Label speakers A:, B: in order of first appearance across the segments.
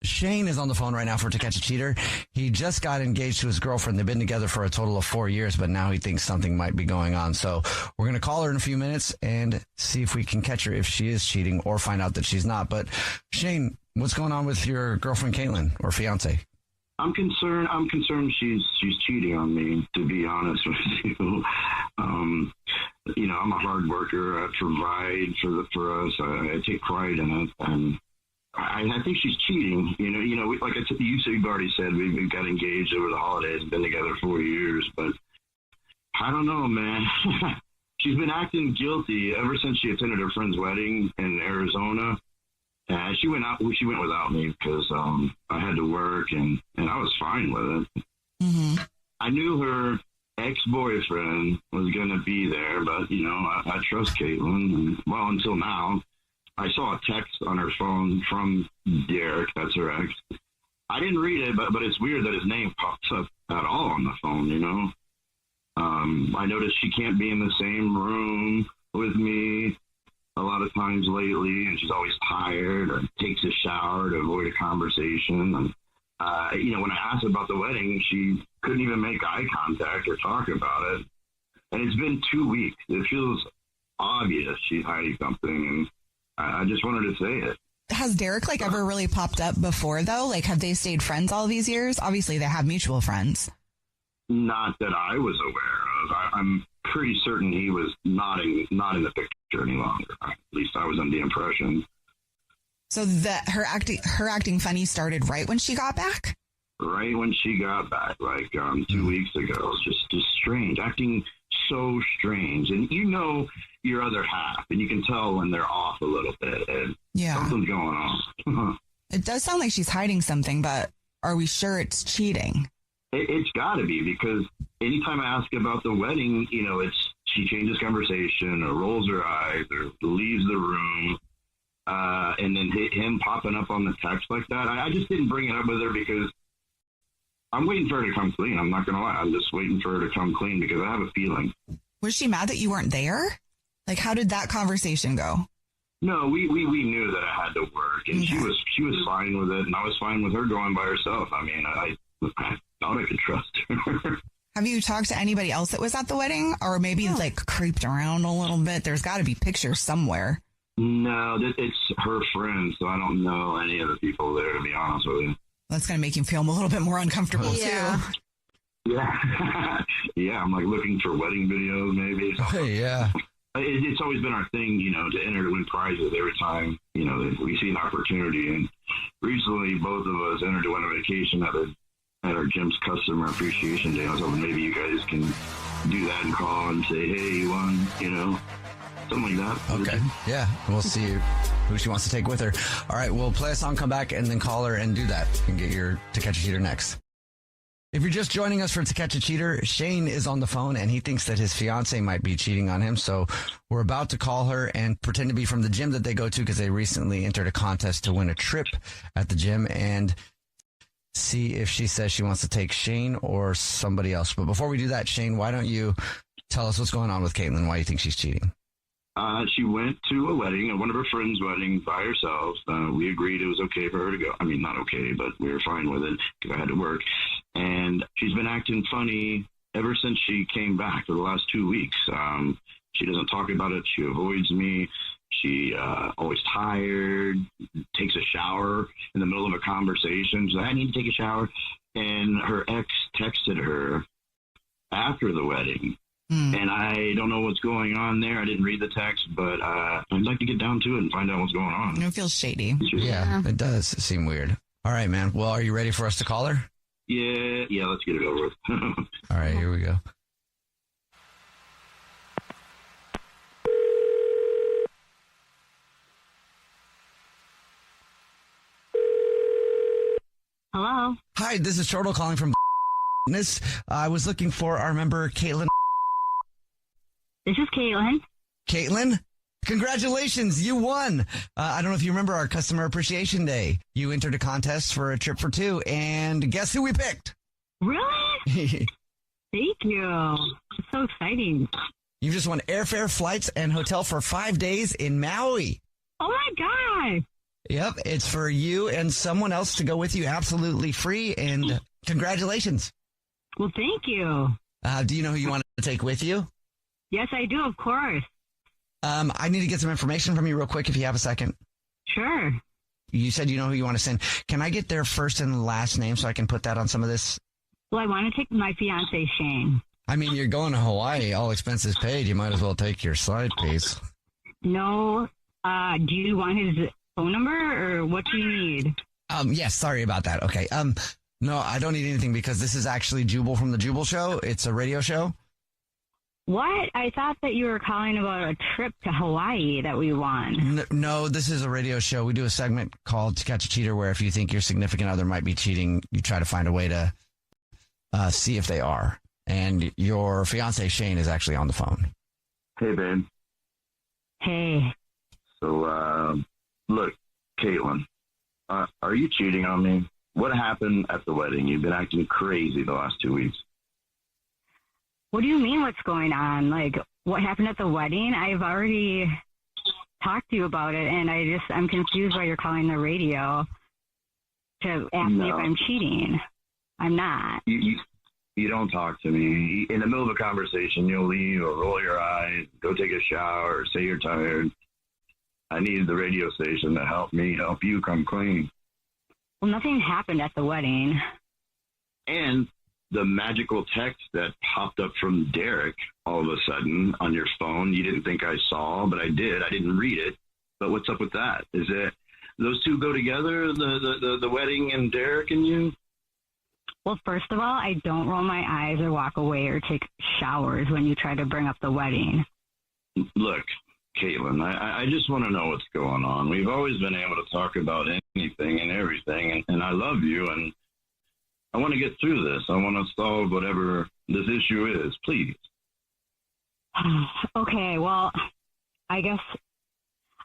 A: Shane is on the phone right now for To Catch a Cheater. He just got engaged to his girlfriend. They've been together for a total of 4 years, but now he thinks something might be going on. So we're going to call her in a few minutes and see if we can catch her if she is cheating or find out that she's not. But Shane, what's going on with your girlfriend, Caitlin, or fiance?
B: I'm concerned she's cheating on me, to be honest with you. I'm a hard worker. I provide for us. I take pride in it, and I think she's cheating. You've already said we got engaged over the holidays and been together 4 years, but I don't know, man. She's been acting guilty ever since she attended her friend's wedding in Arizona. And she went without me because I had to work, and I was fine with it. Mm-hmm. I knew her ex-boyfriend was going to be there, but, I trust Caitlin. And, well, until now. I saw a text on her phone from Derek, that's her ex. I didn't read it, but it's weird that his name pops up at all on the phone, I noticed she can't be in the same room with me a lot of times lately, and she's always tired or takes a shower to avoid a conversation. And, when I asked about the wedding, she couldn't even make eye contact or talk about it. And it's been 2 weeks. It feels obvious she's hiding something, and I just wanted to say it.
C: Has Derek ever really popped up before though? Have they stayed friends all these years? Obviously they have mutual friends.
B: Not that I was aware of. I'm pretty certain he was not in the picture any longer. At least I was under the impression.
C: So that her acting funny started right when she got back?
B: Right when she got back, 2 weeks ago. It's just strange. Acting so strange. And your other half, and you can tell when they're off a little bit, and something's going on.
C: It does sound like she's hiding something, but are we sure it's cheating?
B: It's got to be, because anytime I ask about the wedding, she changes conversation or rolls her eyes or leaves the room, and then him popping up on the text like that. I just didn't bring it up with her because I'm waiting for her to come clean. I'm not going to lie. I'm just waiting for her to come clean because I have a feeling.
C: Was she mad that you weren't there? How did that conversation go?
B: No, we knew that I had to work, and she was fine with it, and I was fine with her going by herself. I mean, I thought I could trust her.
C: Have you talked to anybody else that was at the wedding, or maybe creeped around a little bit? There's got to be pictures somewhere.
B: No, it's her friends, so I don't know any of the people there, to be honest with you.
C: That's going to make you feel a little bit more uncomfortable, too.
B: Yeah. Yeah, I'm looking for wedding videos, maybe.
A: Hey, yeah.
B: It's always been our thing, to enter to win prizes every time, we see an opportunity. And recently, both of us entered to win a vacation at our gym's customer appreciation day. I was hoping maybe you guys can do that and call and say, hey, you won, something like that.
A: Okay. Yeah. We'll see who she wants to take with her. All right. We'll play a song, come back, and then call her and do that and get your To Catch a Cheater next. If you're just joining us for To Catch a Cheater, Shane is on the phone and he thinks that his fiance might be cheating on him. So we're about to call her and pretend to be from the gym that they go to because they recently entered a contest to win a trip at the gym and see if she says she wants to take Shane or somebody else. But before we do that, Shane, why don't you tell us what's going on with Caitlin, why you think she's cheating?
B: She went to a wedding, one of her friends' weddings by herself. We agreed it was okay for her to go. I mean, not okay, but we were fine with it because I had to work. And she's been acting funny ever since she came back for the last 2 weeks. She doesn't talk about it. She avoids me. She always tired, takes a shower in the middle of a conversation. She's like, I need to take a shower. And her ex texted her after the wedding. And I don't know what's going on there. I didn't read the text, but I'd like to get down to it and find out what's going on.
C: It feels shady.
A: Yeah, it does seem weird. All right, man. Well, are you ready for us to call her?
B: Yeah, let's get it over with.
A: All right, here we go.
D: Hello.
A: Hi, this is Chortle calling from I was looking for our member, Caitlin.
D: This is Caitlin.
A: Caitlin? Congratulations, you won. I don't know if you remember our Customer Appreciation Day. You entered a contest for a trip for two, and guess who we picked?
D: Really? Thank you. It's so exciting.
A: You just won airfare, flights, and hotel for 5 days in Maui.
D: Oh, my God.
A: Yep, it's for you and someone else to go with you absolutely free, and congratulations.
D: Well, thank you.
A: Do you know who you want to take with you?
D: Yes, I do, of course.
A: I need to get some information from you real quick if you have a second.
D: Sure.
A: You said you know who you want to send. Can I get their first and last name so I can put that on some of this?
D: Well, I want to take my fiance, Shane.
A: I mean, you're going to Hawaii, all expenses paid. You might as well take your side piece.
D: No. Do you want his phone number or what do you need?
A: Yes, sorry about that. Okay. No, I don't need anything because this is actually Jubal from the Jubal Show. It's a radio show.
D: What? I thought that you were calling about a trip to Hawaii that we won.
A: No, this is a radio show. We do a segment called To Catch a Cheater where if you think your significant other might be cheating, you try to find a way to see if they are. And your fiance, Shane, is actually on the phone.
B: Hey, babe.
D: Hey.
B: So, look, Caitlin, are you cheating on me? What happened at the wedding? You've been acting crazy the last 2 weeks.
D: What do you mean what's going on? Like, what happened at the wedding? I've already talked to you about it, and I'm confused why you're calling the radio to ask me if I'm cheating. I'm not.
B: You don't talk to me. In the middle of a conversation, you'll leave or roll your eyes, go take a shower, or say you're tired. I need the radio station to help me help you come clean.
D: Well, nothing happened at the wedding.
B: And the magical text that popped up from Derek all of a sudden on your phone, you didn't think I saw, but I did. I didn't read it. But what's up with that? Is it those two go together, the wedding and Derek and you?
D: Well, first of all, I don't roll my eyes or walk away or take showers when you try to bring up the wedding.
B: Look, Caitlin, I just want to know what's going on. We've always been able to talk about anything and everything, and I love you, and I want to get through this. I want to solve whatever this issue is, please.
D: Okay, well, I guess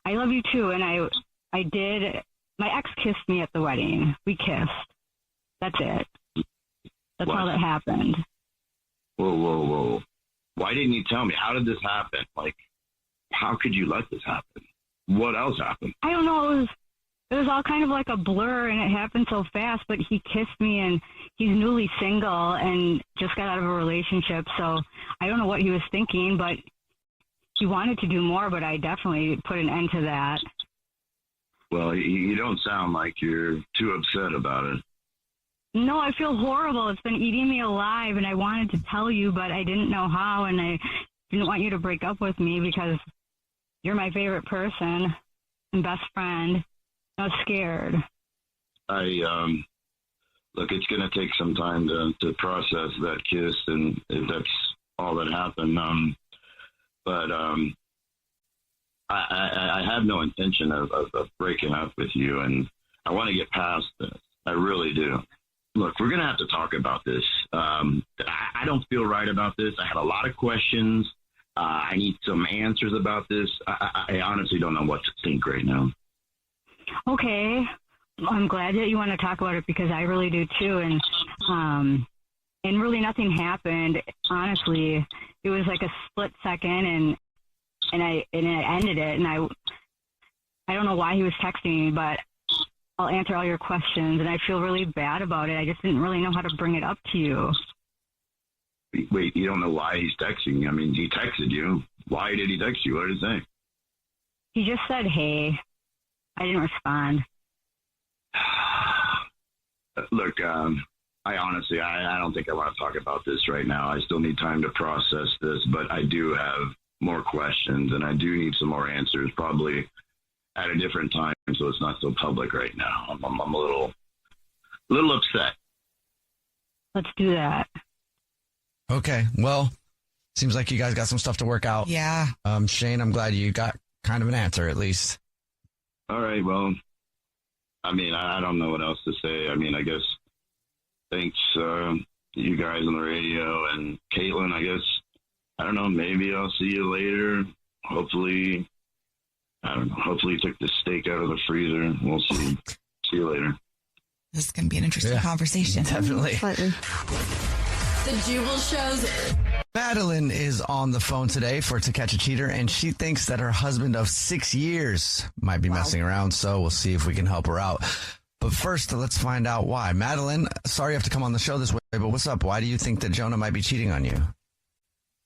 D: I love you too, and I did. My ex kissed me at the wedding. We kissed. That's it. That's
B: What?
D: all that happened.
B: Whoa. Why didn't you tell me? How did this happen? Like, how could you let this happen? What else happened?
D: I don't know. It was all kind of like a blur, and it happened so fast. But he kissed me, and he's newly single and just got out of a relationship. So I don't know what he was thinking, but he wanted to do more. But I definitely put an end to that.
B: Well, you don't sound like you're too upset about it.
D: No, I feel horrible. It's been eating me alive, and I wanted to tell you, but I didn't know how, and I didn't want you to break up with me because you're my favorite person and best friend. I was scared.
B: Look, it's going to take some time to process that kiss, and if that's all that happened. But I have no intention of breaking up with you, and I want to get past this. I really do. Look, we're going to have to talk about this. I don't feel right about this. I have a lot of questions. I need some answers about this. I honestly don't know what to think right now.
D: Okay. I'm glad that you want to talk about it because I really do too. And really nothing happened. Honestly, it was like a split second and I ended it. And I don't know why he was texting me, but I'll answer all your questions. And I feel really bad about it. I just didn't really know how to bring it up to you.
B: Wait, you don't know why he's texting? I mean, he texted you. Why did he text you? What did he say?
D: He just said, hey. I didn't respond.
B: Look, I honestly, I don't think I want to talk about this right now. I still need time to process this, but I do have more questions, and I do need some more answers, probably at a different time, so it's not so public right now. I'm a little upset.
D: Let's do that.
A: Okay, well, seems like you guys got some stuff to work out.
C: Yeah.
A: Shane, I'm glad you got kind of an answer at least.
B: All right, well, I mean, I don't know what else to say. I mean, I guess thanks you guys on the radio, and Caitlin, I guess, I don't know, maybe I'll see you later. Hopefully, I don't know, hopefully you took the steak out of the freezer. We'll see. See you later.
C: This is going to be an interesting conversation.
A: Definitely.
E: Slightly.
F: The Jubal Show's
A: Madeline is on the phone today for To Catch a Cheater, and she thinks that her husband of 6 years might be messing around, so we'll see if we can help her out. But first, let's find out why. Madeline, sorry you have to come on the show this way, but what's up? Why do you think that Jonah might be cheating on you?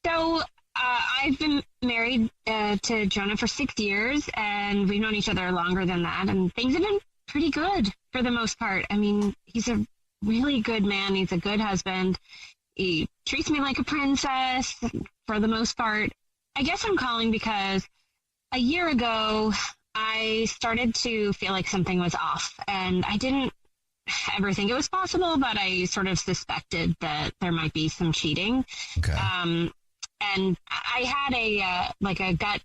E: So I've been married to Jonah for 6 years, and we've known each other longer than that, and things have been pretty good for the most part. I mean, he's a really good man. He's a good husband. He treats me like a princess for the most part. I guess I'm calling because a year ago, I started to feel like something was off, and I didn't ever think it was possible, but I sort of suspected that there might be some cheating.
A: Okay.
E: And I had a gut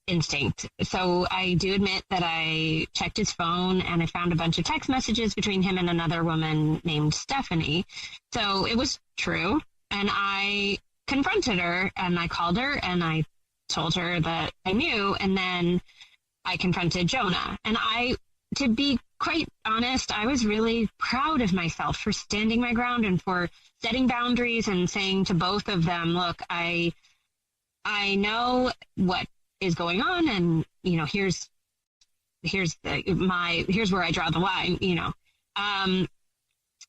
E: instinct. So I do admit that I checked his phone and I found a bunch of text messages between him and another woman named Stephanie. So it was true. And I confronted her and I called her and I told her that I knew. And then I confronted Jonah. And to be quite honest, I was really proud of myself for standing my ground and for setting boundaries and saying to both of them, look, I know what is going on, and here's where I draw the line, and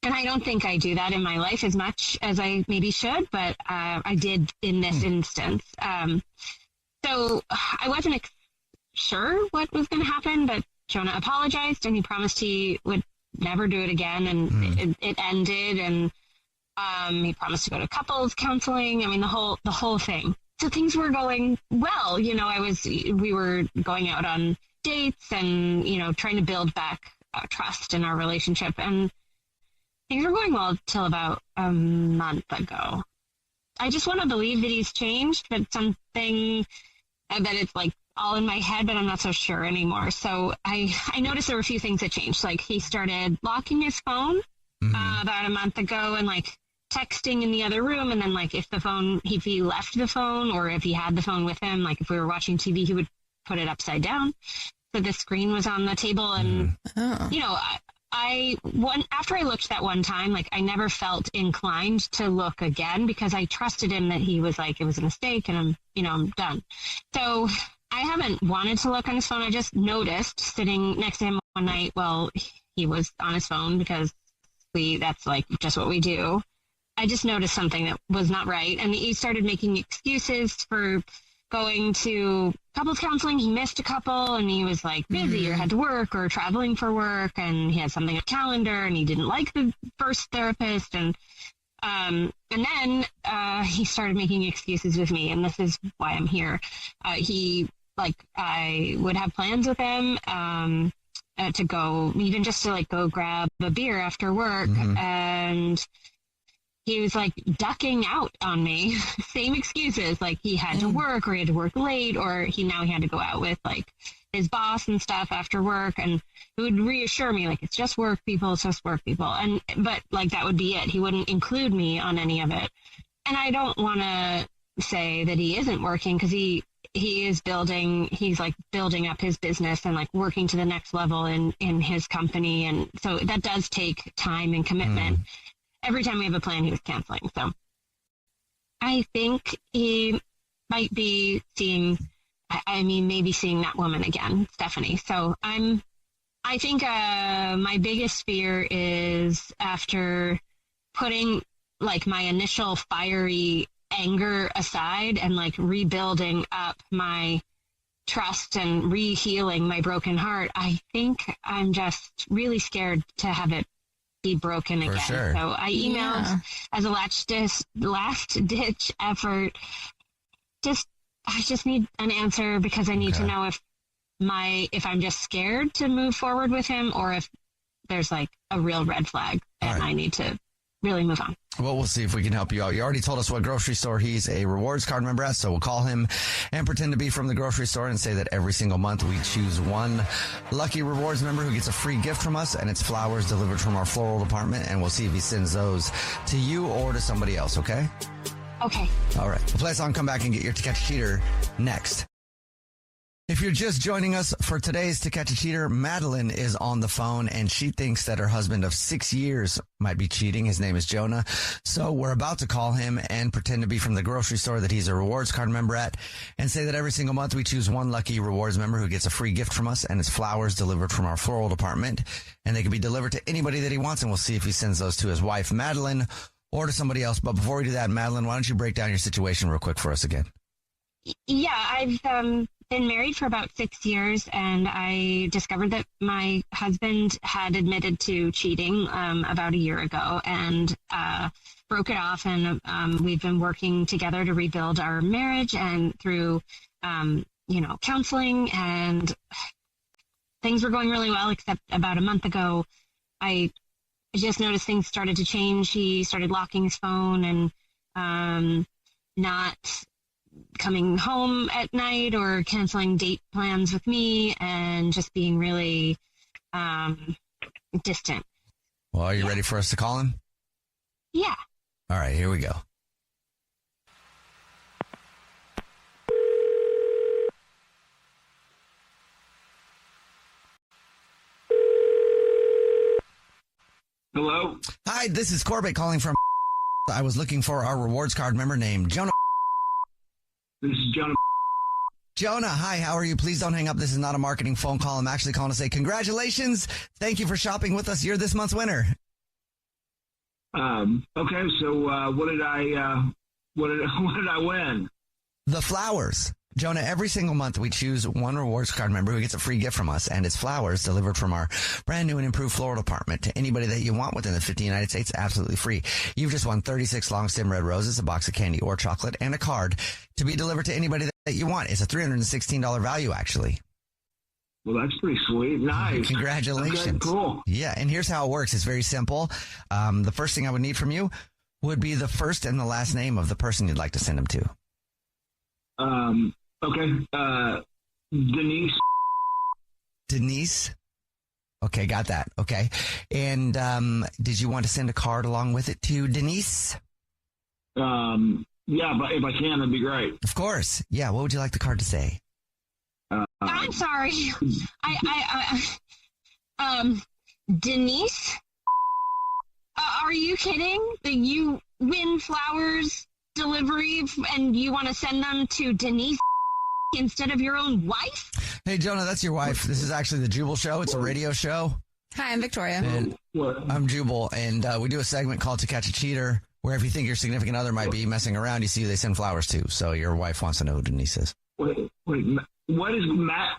E: I don't think I do that in my life as much as I maybe should, but I did in this instance. So I wasn't sure what was going to happen, but Jonah apologized and he promised he would never do it again, and it ended, and he promised to go to couples counseling. I mean, the whole thing. So things were going well. We were going out on dates and, trying to build back trust in our relationship. And things were going well till about a month ago. I just want to believe that he's changed, but that it's like all in my head, but I'm not so sure anymore. So I noticed there were a few things that changed. Like he started locking his phone about a month ago and like texting in the other room, and then like if he left the phone or if he had the phone with him, like if we were watching TV, he would put it upside down so the screen was on the table. And after I looked that one time, like I never felt inclined to look again because I trusted him that he was like, it was a mistake and I'm done. So I haven't wanted to look on his phone. I just noticed sitting next to him one night while he was on his phone, because that's like just what we do. I just noticed something that was not right. And he started making excuses for going to couples counseling. He missed a couple and he was like busy or had to work or traveling for work, and he had something on the calendar and he didn't like the first therapist. And then he started making excuses with me, and this is why I'm here. I would have plans with him to go, even just to like go grab a beer after work, and he was like ducking out on me. Same excuses, like he had to work or he had to work late, or he had to go out with like his boss and stuff after work, and he would reassure me like it's just work people, but like that would be it. He wouldn't include me on any of it. And I don't want to say that he isn't working, because he's like building up his business and like working to the next level in his company, and so that does take time and commitment. Every time we have a plan, he was canceling. So I think he might be maybe seeing that woman again, Stephanie. So I think my biggest fear is, after putting like my initial fiery anger aside and like rebuilding up my trust and re-healing my broken heart, I think I'm just really scared to have it be broken again.
A: Sure.
E: So I emailed as a last ditch effort. I just need an answer, because I need to know if I'm just scared to move forward with him, or if there's like a real red flag and I need to really move on.
A: Well, we'll see if we can help you out. You already told us what grocery store he's a rewards card member at, so we'll call him and pretend to be from the grocery store and say that every single month we choose one lucky rewards member who gets a free gift from us, and it's flowers delivered from our floral department, and we'll see if he sends those to you or to somebody else, okay?
E: Okay.
A: All right. We'll play a song, come back and get your To Catch a Cheater next. If you're just joining us for today's To Catch a Cheater, Madeline is on the phone and she thinks that her husband of 6 years might be cheating. His name is Jonah. So we're about to call him and pretend to be from the grocery store that he's a rewards card member at and say that every single month we choose one lucky rewards member who gets a free gift from us, and it's flowers delivered from our floral department, and they can be delivered to anybody that he wants, and we'll see if he sends those to his wife, Madeline, or to somebody else. But before we do that, Madeline, why don't you break down your situation real quick for us again?
E: Yeah, I've been married for about 6 years, and I discovered that my husband had admitted to cheating about a year ago, and broke it off. And we've been working together to rebuild our marriage, and through counseling, and things were going really well. Except about a month ago, I just noticed things started to change. He started locking his phone and not coming home at night or canceling date plans with me, and just being really distant.
A: Well, are you ready for us to call him?
E: Yeah.
A: All right, here we go.
B: Hello?
A: Hi, this is Corbett calling from. I was looking for our rewards card member named Jonah.
B: This is Jonah.
A: Jonah, hi, how are you? Please don't hang up. This is not a marketing phone call. I'm actually calling to say congratulations. Thank you for shopping with us. You're this month's winner.
B: Okay, so what did I win?
A: The flowers. Jonah, every single month we choose one rewards card member who gets a free gift from us, and it's flowers delivered from our brand new and improved floral department to anybody that you want within the 50 United States, absolutely free. You've just won 36 long stem red roses, a box of candy or chocolate, and a card to be delivered to anybody that you want. It's a $316 value, actually.
B: Well, that's pretty sweet. Nice.
A: Congratulations.
B: Okay, cool.
A: Yeah, and here's how it works. It's very simple. The first thing I would need from you would be the first and the last name of the person you'd like to send them to.
B: Okay. Denise.
A: Denise? Okay, got that. Okay. And did you want to send a card along with it to Denise?
B: Yeah, but if I can, that'd be great.
A: Of course. Yeah, what would you like the card to say?
E: I'm sorry. Denise? Are you kidding? That you win flowers delivery and you want to send them to Denise instead of your own wife?
A: Hey, Jonah, that's your wife. This is actually the Jubal Show. It's a radio show.
C: Hi, I'm Victoria.
A: And I'm Jubal, and we do a segment called To Catch a Cheater, where if you think your significant other might be messing around, you see who they send flowers to. So your wife wants to know who Denise is.
B: Wait. What is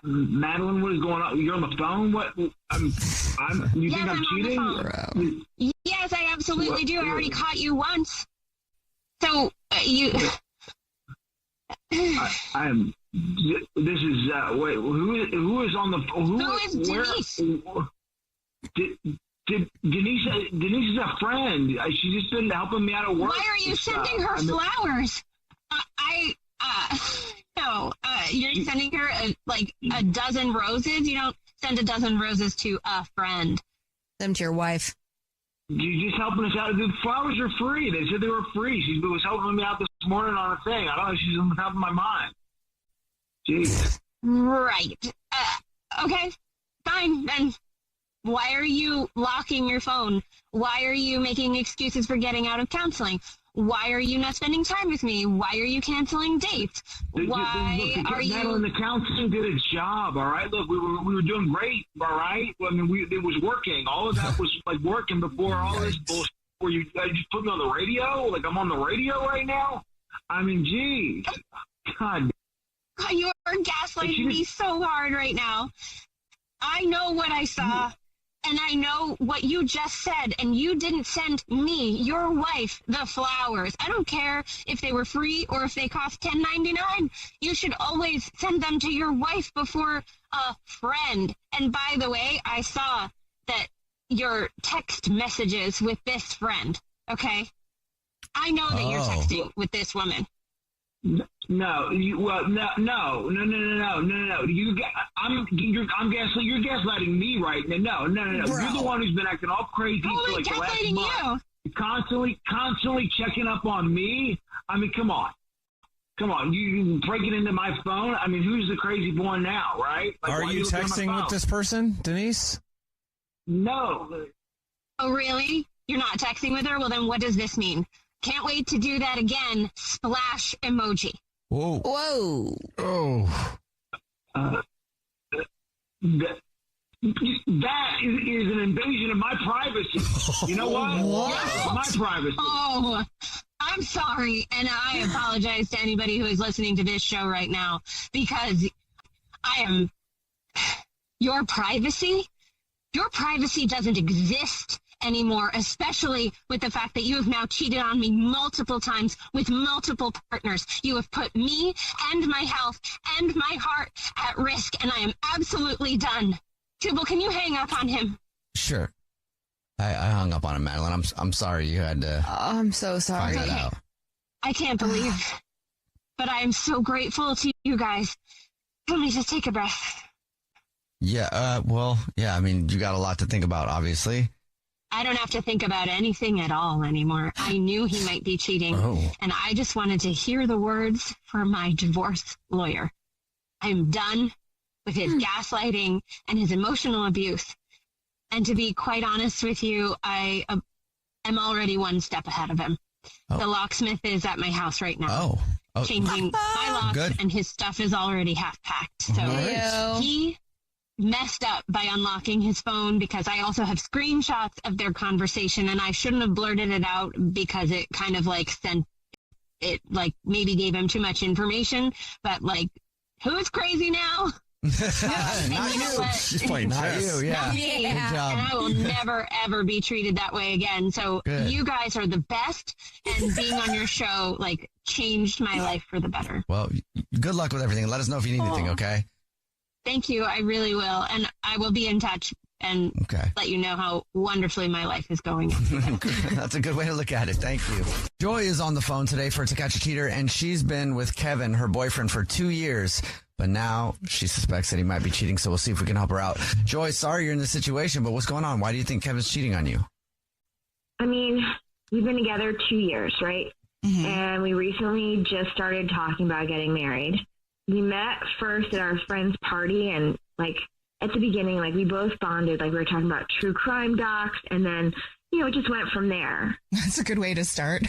B: Madeline? What is going on? You're on the phone? What? You think I'm cheating?
E: Yes, I absolutely do. I already caught you once. So you.
B: I am. This is. Wait. Who is on the?
E: Who is Denise?
B: Denise is a friend. She's just been helping me out at work.
E: Why are you sending her flowers? No, you're sending her a dozen roses. You don't send a dozen roses to a friend.
C: Them to your wife.
B: You're just helping us out. The flowers are free. They said they were free. She was helping me out this morning on a thing. I don't know. She's on top of my mind. Jeez.
E: Right. Okay. Fine. Then why are you locking your phone? Why are you making excuses for getting out of counseling? Why are you not spending time with me? Why are you canceling dates? Why are you?
B: Madeline, the counseling did its job, all right? Look, we were doing great, all right? I mean, it was working. All of that was working before all this bullshit. Where you just put me on the radio? Like I'm on the radio right now? I mean, geez. God.
E: You are gaslighting me so hard right now. I know what I saw. And I know what you just said, and you didn't send me, your wife, the flowers. I don't care if they were free or if they cost $10.99. You should always send them to your wife before a friend. And by the way, I saw that your text messages with this friend, okay? I know that you're texting with this woman.
B: No. You're gaslighting me right now. No.
C: Bro.
B: You're the one who's been acting all crazy for like the last month. Constantly checking up on me. I mean, come on.
F: Come on, you breaking into my phone? I mean, who's the crazy one now, right? Like,
G: Are
F: why
G: you
F: looking at my
G: texting
F: phone?
G: with this person, Denise?
F: No.
E: Oh, really? You're not texting with her? Well, then what does this mean? Can't wait to do that again. Splash emoji.
G: Whoa.
C: Whoa.
G: Oh.
F: That is an invasion of my privacy. You know what? That's my privacy.
E: Oh, I'm sorry. And I apologize to anybody who is listening to this show right now because I am your privacy doesn't exist anymore, especially with the fact that you have now cheated on me multiple times with multiple partners. You have put me and my health and my heart at risk, and I am absolutely done. Jubal, can you hang up on him?
A: Sure. I hung up on him, Madeline. I'm sorry you had to
C: I'm so sorry.
A: find that out.
E: I can't believe, but I am so grateful to you guys. Let me just take a breath.
A: Yeah, I mean, you got a lot to think about, obviously.
E: I don't have to think about anything at all anymore. I knew he might be cheating, and I just wanted to hear the words from my divorce lawyer. I'm done with his gaslighting and his emotional abuse. And to be quite honest with you, I am already one step ahead of him.
A: Oh.
E: The locksmith is at my house right now, changing my locks,
A: Good.
E: and his stuff is already half packed. So
C: Ew.
E: he messed up by unlocking his phone because I also have screenshots of their conversation, and I shouldn't have blurted it out because it kind of like sent it, like maybe gave him too much information. But like, who's crazy now?
A: Not
E: you know
A: you.
E: what?
G: She's playing
A: Not
G: chess.
A: you, yeah.
E: Not me.
A: Good job.
E: And I will never, ever be treated that way again. So
A: Good.
E: you guys are the best, and being on your show, like, changed my life for the better.
A: Well, good luck with everything. Let us know if you need anything, okay?
E: Thank you. I really will. And I will be in touch and
A: Okay.
E: let you know how wonderfully my life is going.
A: That's a good way to look at it. Thank you. Joy is on the phone today for To Catch a Cheater, and she's been with Kevin, her boyfriend, for 2 years. But now she suspects that he might be cheating, so we'll see if we can help her out. Joy, sorry you're in this situation, but what's going on? Why do you think Kevin's cheating on you?
H: I mean, we've been together 2 years, right?
C: Mm-hmm.
H: And we recently just started talking about getting married. We met first at our friend's party, and like at the beginning, like we both bonded, like we were talking about true crime docs, and then, you know, it just went from there.
C: That's a good way to start.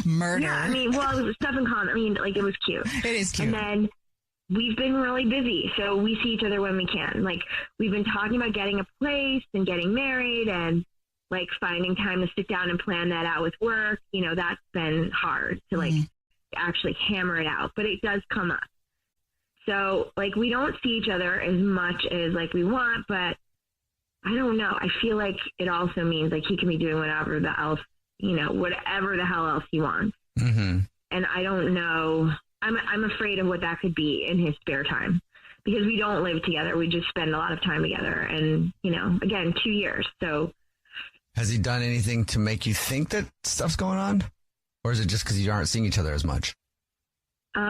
C: Murder.
H: Yeah, I mean, well, it was stuff in common. I mean, like it was cute.
C: It is cute.
H: And then we've been really busy, so we see each other when we can. Like, we've been talking about getting a place and getting married and, like, finding time to sit down and plan that out with work. You know, that's been hard to, like, actually hammer it out, but it does come up. So, like, we don't see each other as much as, like, we want, but I don't know. I feel like it also means, like, he can be doing whatever the hell else he wants.
A: Mm-hmm.
H: And I don't know. I'm afraid of what that could be in his spare time because we don't live together. We just spend a lot of time together. And, you know, again, 2 years. So
A: Has he done anything to make you think that stuff's going on? Or is it just because you aren't seeing each other as much?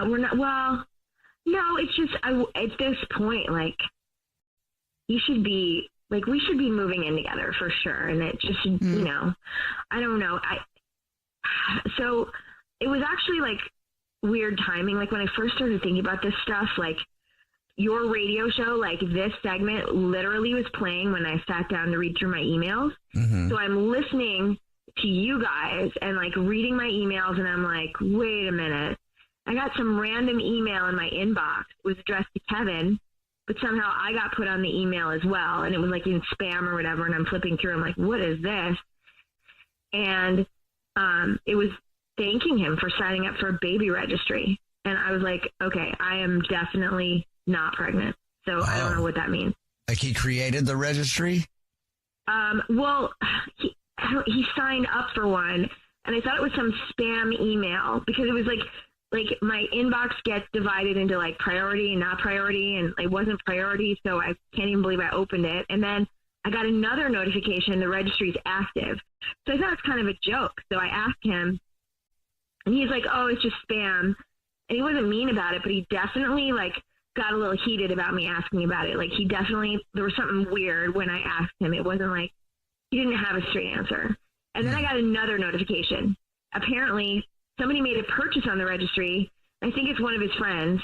H: we're not, well, no, it's just at this point, like, we should be moving in together for sure. And it just, you know, I don't know. So it was actually like weird timing. Like when I first started thinking about this stuff, like your radio show, like this segment literally was playing when I sat down to read through my emails.
A: Mm-hmm.
H: So I'm listening to you guys and like reading my emails, and I'm like, wait a minute. I got some random email in my inbox. It was addressed to Kevin, but somehow I got put on the email as well. And it was like in spam or whatever. And I'm flipping through. I'm like, what is this? And it was thanking him for signing up for a baby registry. And I was like, okay, I am definitely not pregnant. So I don't know what that means.
A: Like he created the registry?
H: Well, he signed up for one, and I thought it was some spam email because it was like my inbox gets divided into like priority and not priority, and it wasn't priority, so I can't even believe I opened it. And then I got another notification, the registry's active. So I thought it's kind of a joke. So I asked him, and he's like, oh, it's just spam. And he wasn't mean about it, but he definitely like got a little heated about me asking about it. Like there was something weird when I asked him. It wasn't like, he didn't have a straight answer. And then I got another notification. Apparently somebody made a purchase on the registry I think it's one of his friends.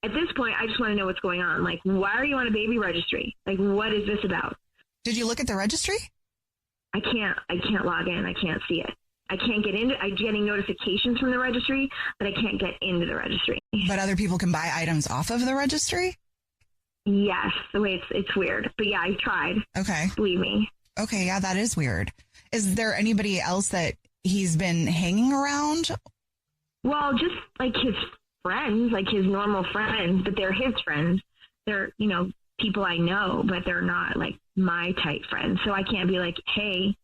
H: At this point, I just want to know what's going on. Like, why are you on a baby registry? Like, what is this about?
C: Did you look at the registry?
H: I can't log in. I can't see it. I can't get into. I'm getting notifications from the registry, but I can't get into the registry.
C: But other people can buy items off of the registry?
H: Yes, the way it's weird. But yeah, I tried.
C: Okay.
H: Believe me.
C: Okay, yeah, that is weird. Is there anybody else that he's been hanging around?
H: Well, just like his friends, like his normal friends, but they're his friends. They're, people I know, but they're not like my type friends. So I can't be like, hey,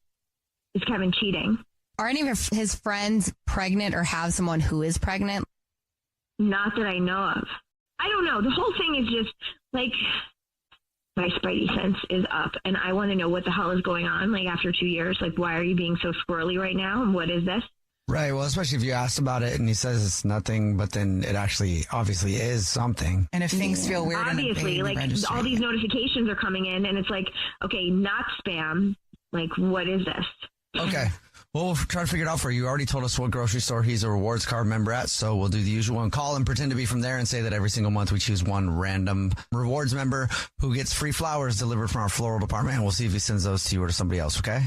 H: is Kevin cheating?
I: Are any of his friends pregnant or have someone who is pregnant?
H: Not that I know of. I don't know. The whole thing is just like my spidey sense is up and I want to know what the hell is going on. Like after 2 years, like why are you being so squirrely right now? And what is this?
A: Right. Well, especially if you asked about it and he says it's nothing, but then it actually obviously is something.
C: And if things feel weird,
H: obviously, like all these notifications are coming in and it's like, okay, not spam. Like, what is this?
A: Okay. Well, we'll try to figure it out for you. You already told us what grocery store he's a rewards card member at, so we'll do the usual and call and pretend to be from there and say that every single month we choose one random rewards member who gets free flowers delivered from our floral department, and we'll see if he sends those to you or to somebody else, okay?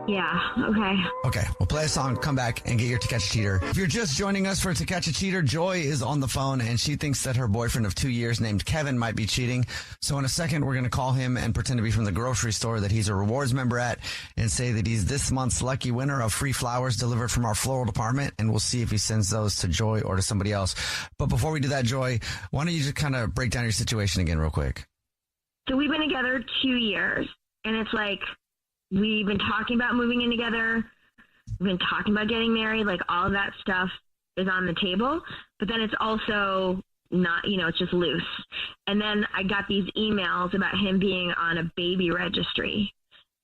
H: Yeah, okay.
A: Okay, we'll play a song, come back, and get your To Catch a Cheater. If you're just joining us for To Catch a Cheater, Joy is on the phone, and she thinks that her boyfriend of 2 years named Kevin might be cheating. So in a second, we're going to call him and pretend to be from the grocery store that he's a rewards member at and say that he's this month's lucky winner of free flowers delivered from our floral department, and we'll see if he sends those to Joy or to somebody else. But before we do that, Joy, why don't you just kind of break down your situation again real quick?
H: So we've been together 2 years, and it's like, we've been talking about moving in together. We've been talking about getting married. Like all of that stuff is on the table, but then it's also not, it's just loose. And then I got these emails about him being on a baby registry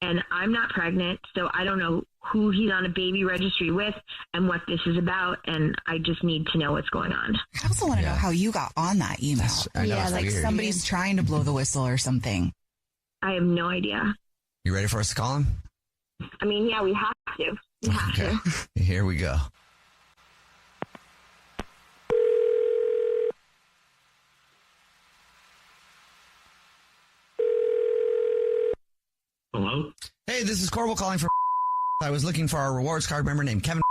H: and I'm not pregnant. So I don't know who he's on a baby registry with and what this is about. And I just need to know what's going on.
C: I also want to know how you got on that email.
A: I know, it's
C: like
A: weird.
C: Somebody's trying to blow the whistle or something.
H: I have no idea.
A: You ready for us to call him?
H: I mean, yeah, we have to. We have to.
A: Here we go.
F: Hello?
A: Hey, this is Corbel calling from I was looking for our rewards card member named Kevin.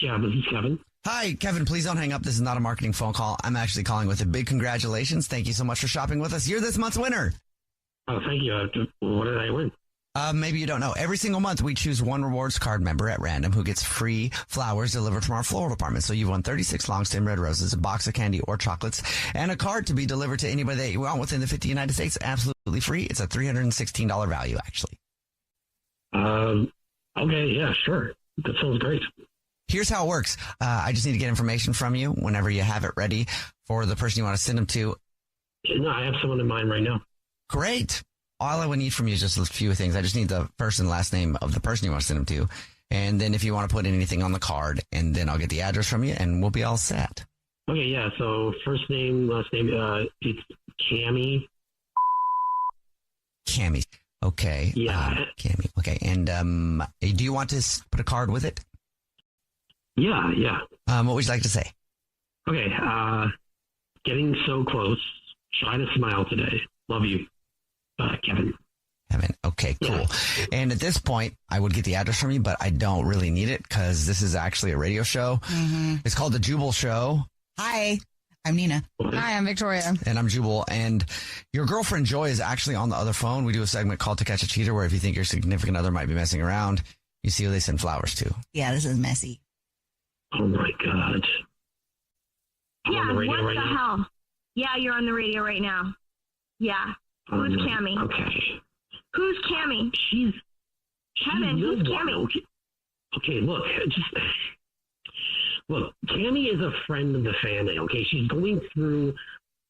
F: Yeah, this is Kevin.
A: Hi, Kevin, please don't hang up. This is not a marketing phone call. I'm actually calling with a big congratulations. Thank you so much for shopping with us. You're this month's winner.
F: Oh, thank you. What did I win?
A: Maybe you don't know. Every single month, we choose one rewards card member at random who gets free flowers delivered from our floral department. So you've won 36 long stem red roses, a box of candy or chocolates, and a card to be delivered to anybody that you want within the 50 United States. Absolutely free. It's a $316 value, actually.
F: Okay, yeah, sure. That sounds great.
A: Here's how it works. I just need to get information from you whenever you have it ready for the person you want to send them to.
F: No, I have someone in mind right now.
A: Great. All I would need from you is just a few things. I just need the first and last name of the person you want to send them to. And then if you want to put anything on the card, and then I'll get the address from you and we'll be all set.
F: Okay, yeah. So first name, last name, it's Cammy.
A: Cammy. Okay.
F: Yeah.
A: Cammy. Okay. And do you want to put a card with it?
F: Yeah.
A: What would you like to say?
F: Okay. Getting so close. Try to smile today. Love you. Kevin.
A: Okay, cool.
F: Yeah.
A: And at this point, I would get the address from you, but I don't really need it because this is actually a radio show. Mm-hmm. It's called The Jubal Show.
C: Hi, I'm Nina.
I: Hi, I'm Victoria.
A: And I'm Jubal. And your girlfriend Joy is actually on the other phone. We do a segment called To Catch a Cheater where if you think your significant other might be messing around, you see who they send flowers to.
C: Yeah, this is messy.
F: Oh my God.
H: Yeah, what the hell? Yeah, you're on the radio right now. Yeah. Who's Cammy?
F: Okay.
H: Who's Cammy?
F: She's
H: Kevin, who's Cammy?
F: Okay, look, Cammy is a friend of the family, okay? She's going through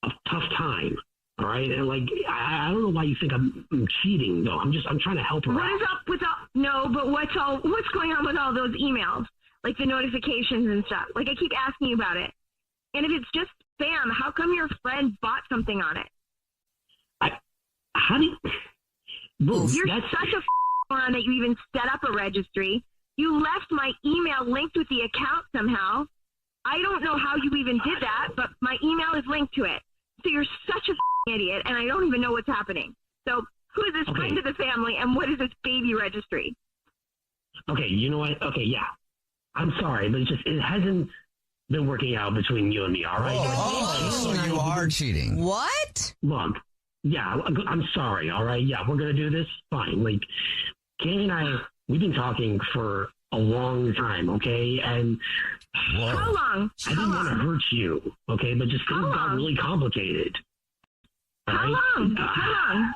F: a tough time, all right? And, I don't know why you think I'm cheating, though. I'm trying to help her out.
H: What is up with all... No, but what's going on with all those emails? Like the notifications and stuff. Like, I keep asking you about it. And if it's just spam, how come your friend bought something on it?
F: How do you...
H: You're such a moron that you even set up a registry. You left my email linked with the account somehow. I don't know how you even did that, but my email is linked to it. So you're such a idiot, and I don't even know what's happening. So who is this friend of the family, and what is this baby registry?
F: Okay, you know what? Okay, yeah. I'm sorry, but it hasn't been working out between you and me, all right?
A: So you are cheating.
I: What?
F: Look, yeah, I'm sorry, all right? Yeah, we're going to do this? Fine. Like, Kay and I, we've been talking for a long time, okay? And
H: how long?
F: I didn't want to hurt you, okay? But just things got really complicated. All
H: how
F: right?
H: long? How long?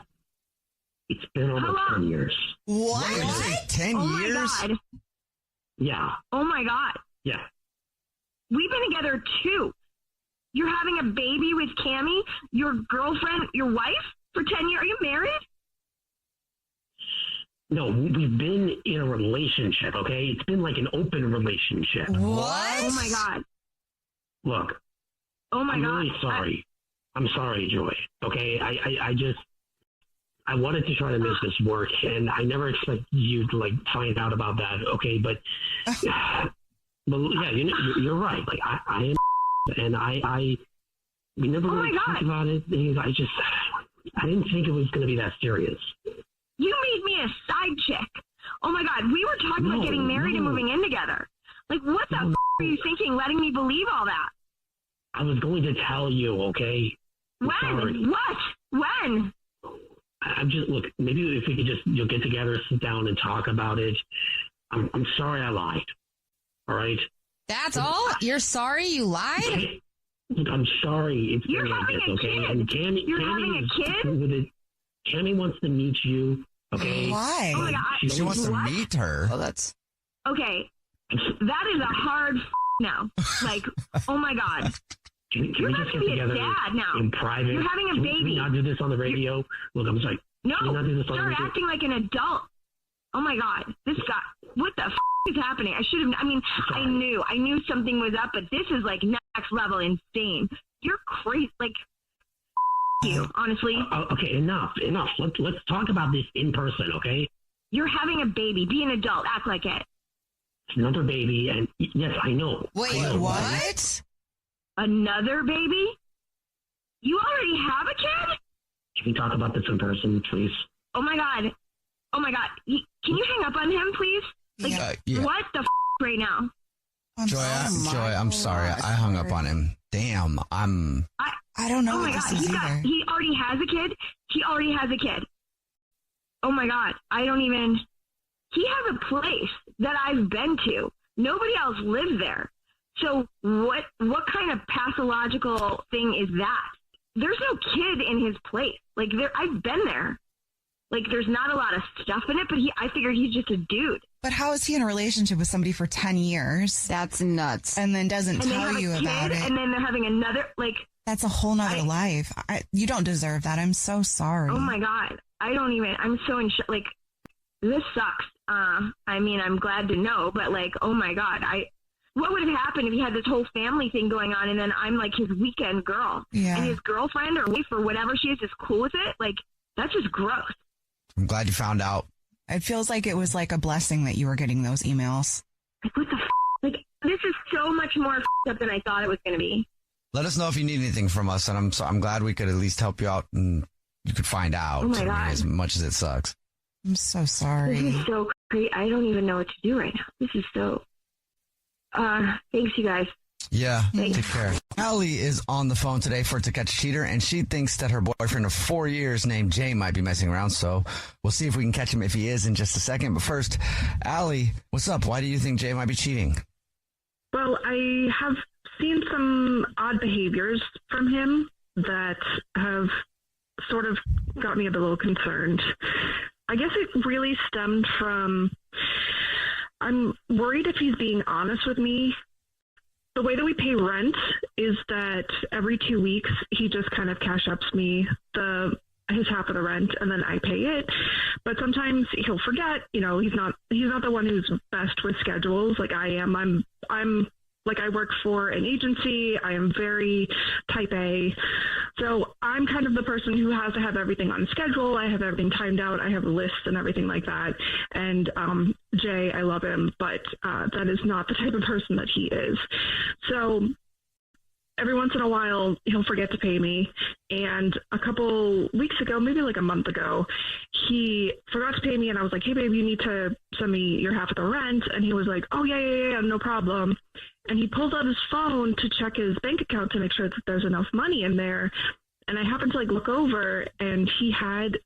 F: It's been almost 10 years.
C: What?
A: 10 years?
H: My God.
F: Yeah.
H: Oh, my God.
F: Yeah.
H: We've been together, too. You're having a baby with Cammie, your girlfriend, your wife, for 10 years? Are you married?
F: No, we've been in a relationship, okay? It's been like an open relationship.
C: What?
H: Oh, my God.
F: Look.
H: Oh, my
F: I'm
H: God.
F: really sorry. I'm sorry, Joy. Okay? I wanted to try to make this work, and I never expected you to, like, find out about that, okay? But yeah, you're right. Like, I am, and we never really talked about it. I didn't think it was going to be that serious.
H: You made me a side chick. Oh, my God. We were talking about getting married and moving in together. Like, what the are you thinking, letting me believe all that?
F: I was going to tell you, okay?
H: When?
F: Sorry.
H: What? When?
F: I'm just, look, maybe if we could just, get together, sit down and talk about it. I'm sorry I lied. All right?
I: That's all? You're sorry you lied?
F: Look, I'm sorry. It's
H: You're
F: been like
H: having
F: this,
H: a
F: okay?
H: kid.
F: And
H: You're having a kid?
F: Cammie wants to meet you, okay?
C: Why?
H: Oh, my God.
A: She wants to meet her.
I: Oh, that's...
H: Okay. That is a hard no. Like, oh, my God.
F: Can
H: You're
F: we
H: about
F: just
H: to
F: get
H: be a
F: together
H: dad now.
F: in private?
H: You're having a
F: Can
H: baby.
F: we not do this on the radio? Look, I'm sorry.
H: No,
F: Can we not do this on the
H: start
F: radio?
H: acting like an adult. Oh, my God. This guy, what the is happening? I knew something was up, but this is like next level insane. You're crazy. Like, you, honestly.
F: Okay, enough. Let's talk about this in person, okay?
H: You're having a baby. Be an adult. Act like it.
F: It's another baby, and yes, I know.
C: Wait,
F: I know.
C: what?
H: Another baby? You already have a kid?
F: Can we talk about this in person, please?
H: Oh, my God. Oh, my God. Can you hang up on him, please? Like,
A: Yeah.
H: what the right now?
A: Joy, I'm sorry. I hung up on him. Damn,
C: I don't know
H: Oh,
C: what
H: my
C: this
H: God.
C: is either.
H: He already has a kid? He already has a kid. Oh, my God. He has a place that I've been to. Nobody else lives there. So what kind of pathological thing is that? There's no kid in his place. Like, I've been there. Like, there's not a lot of stuff in it, but I figured he's just a dude.
C: But how is he in a relationship with somebody for 10 years?
I: That's nuts.
C: And then doesn't tell you about it?
H: And then they're having another, like...
C: That's a whole nother life. You don't deserve that. I'm so sorry.
H: Oh, my God. I'm so in shock. Like, this sucks. I'm glad to know, but, like, oh, my God. What would have happened if he had this whole family thing going on and then I'm, like, his weekend girl?
C: Yeah.
H: And his girlfriend or wife or whatever she is cool with it? Like, that's just gross.
A: I'm glad you found out.
C: It feels like it was like a blessing that you were getting those emails.
H: Like, what the Like, this is so much more up than I thought it was going to be.
A: Let us know if you need anything from us, and I'm glad we could at least help you out and you could find out.
H: Oh, my God.
A: As much as it sucks.
C: I'm so sorry.
H: This is so crazy. I don't even know what to do right now. This is so... thanks, you guys.
A: Yeah, take care. Allie is on the phone today for To Catch a Cheater, and she thinks that her boyfriend of 4 years named Jay might be messing around, so we'll see if we can catch him if he is in just a second. But first, Allie, what's up? Why do you think Jay might be cheating?
J: Well, I have seen some odd behaviors from him that have sort of got me a little concerned. I guess it really stemmed from, I'm worried if he's being honest with me. The way that we pay rent is that every 2 weeks he just kind of cash ups me his half of the rent and then I pay it. But sometimes he'll forget, he's not the one who's best with schedules like I am. I'm like, I work for an agency. I am very type A. So I'm kind of the person who has to have everything on schedule. I have everything timed out. I have lists and everything like that. And Jay, I love him, but that is not the type of person that he is. So every once in a while, he'll forget to pay me. And a couple weeks ago, maybe like a month ago, he forgot to pay me. And I was like, hey, babe, you need to send me your half of the rent. And he was like, oh, yeah, no problem. And he pulls out his phone to check his bank account to make sure that there's enough money in there. And I happened to look over, and he had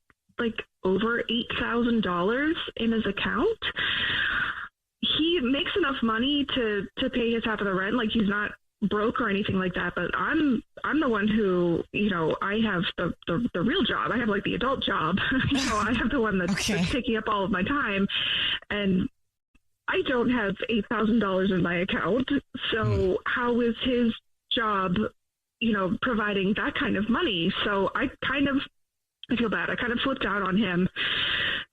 J: over $8,000 in his account. He makes enough money to pay his half of the rent. He's not broke or anything like that, but I'm the one who, I have the real job. I have the adult job. I have the one that's taking up all of my time, and I don't have $8,000 in my account. So how is his job, providing that kind of money? So I feel bad. I kind of flipped out on him,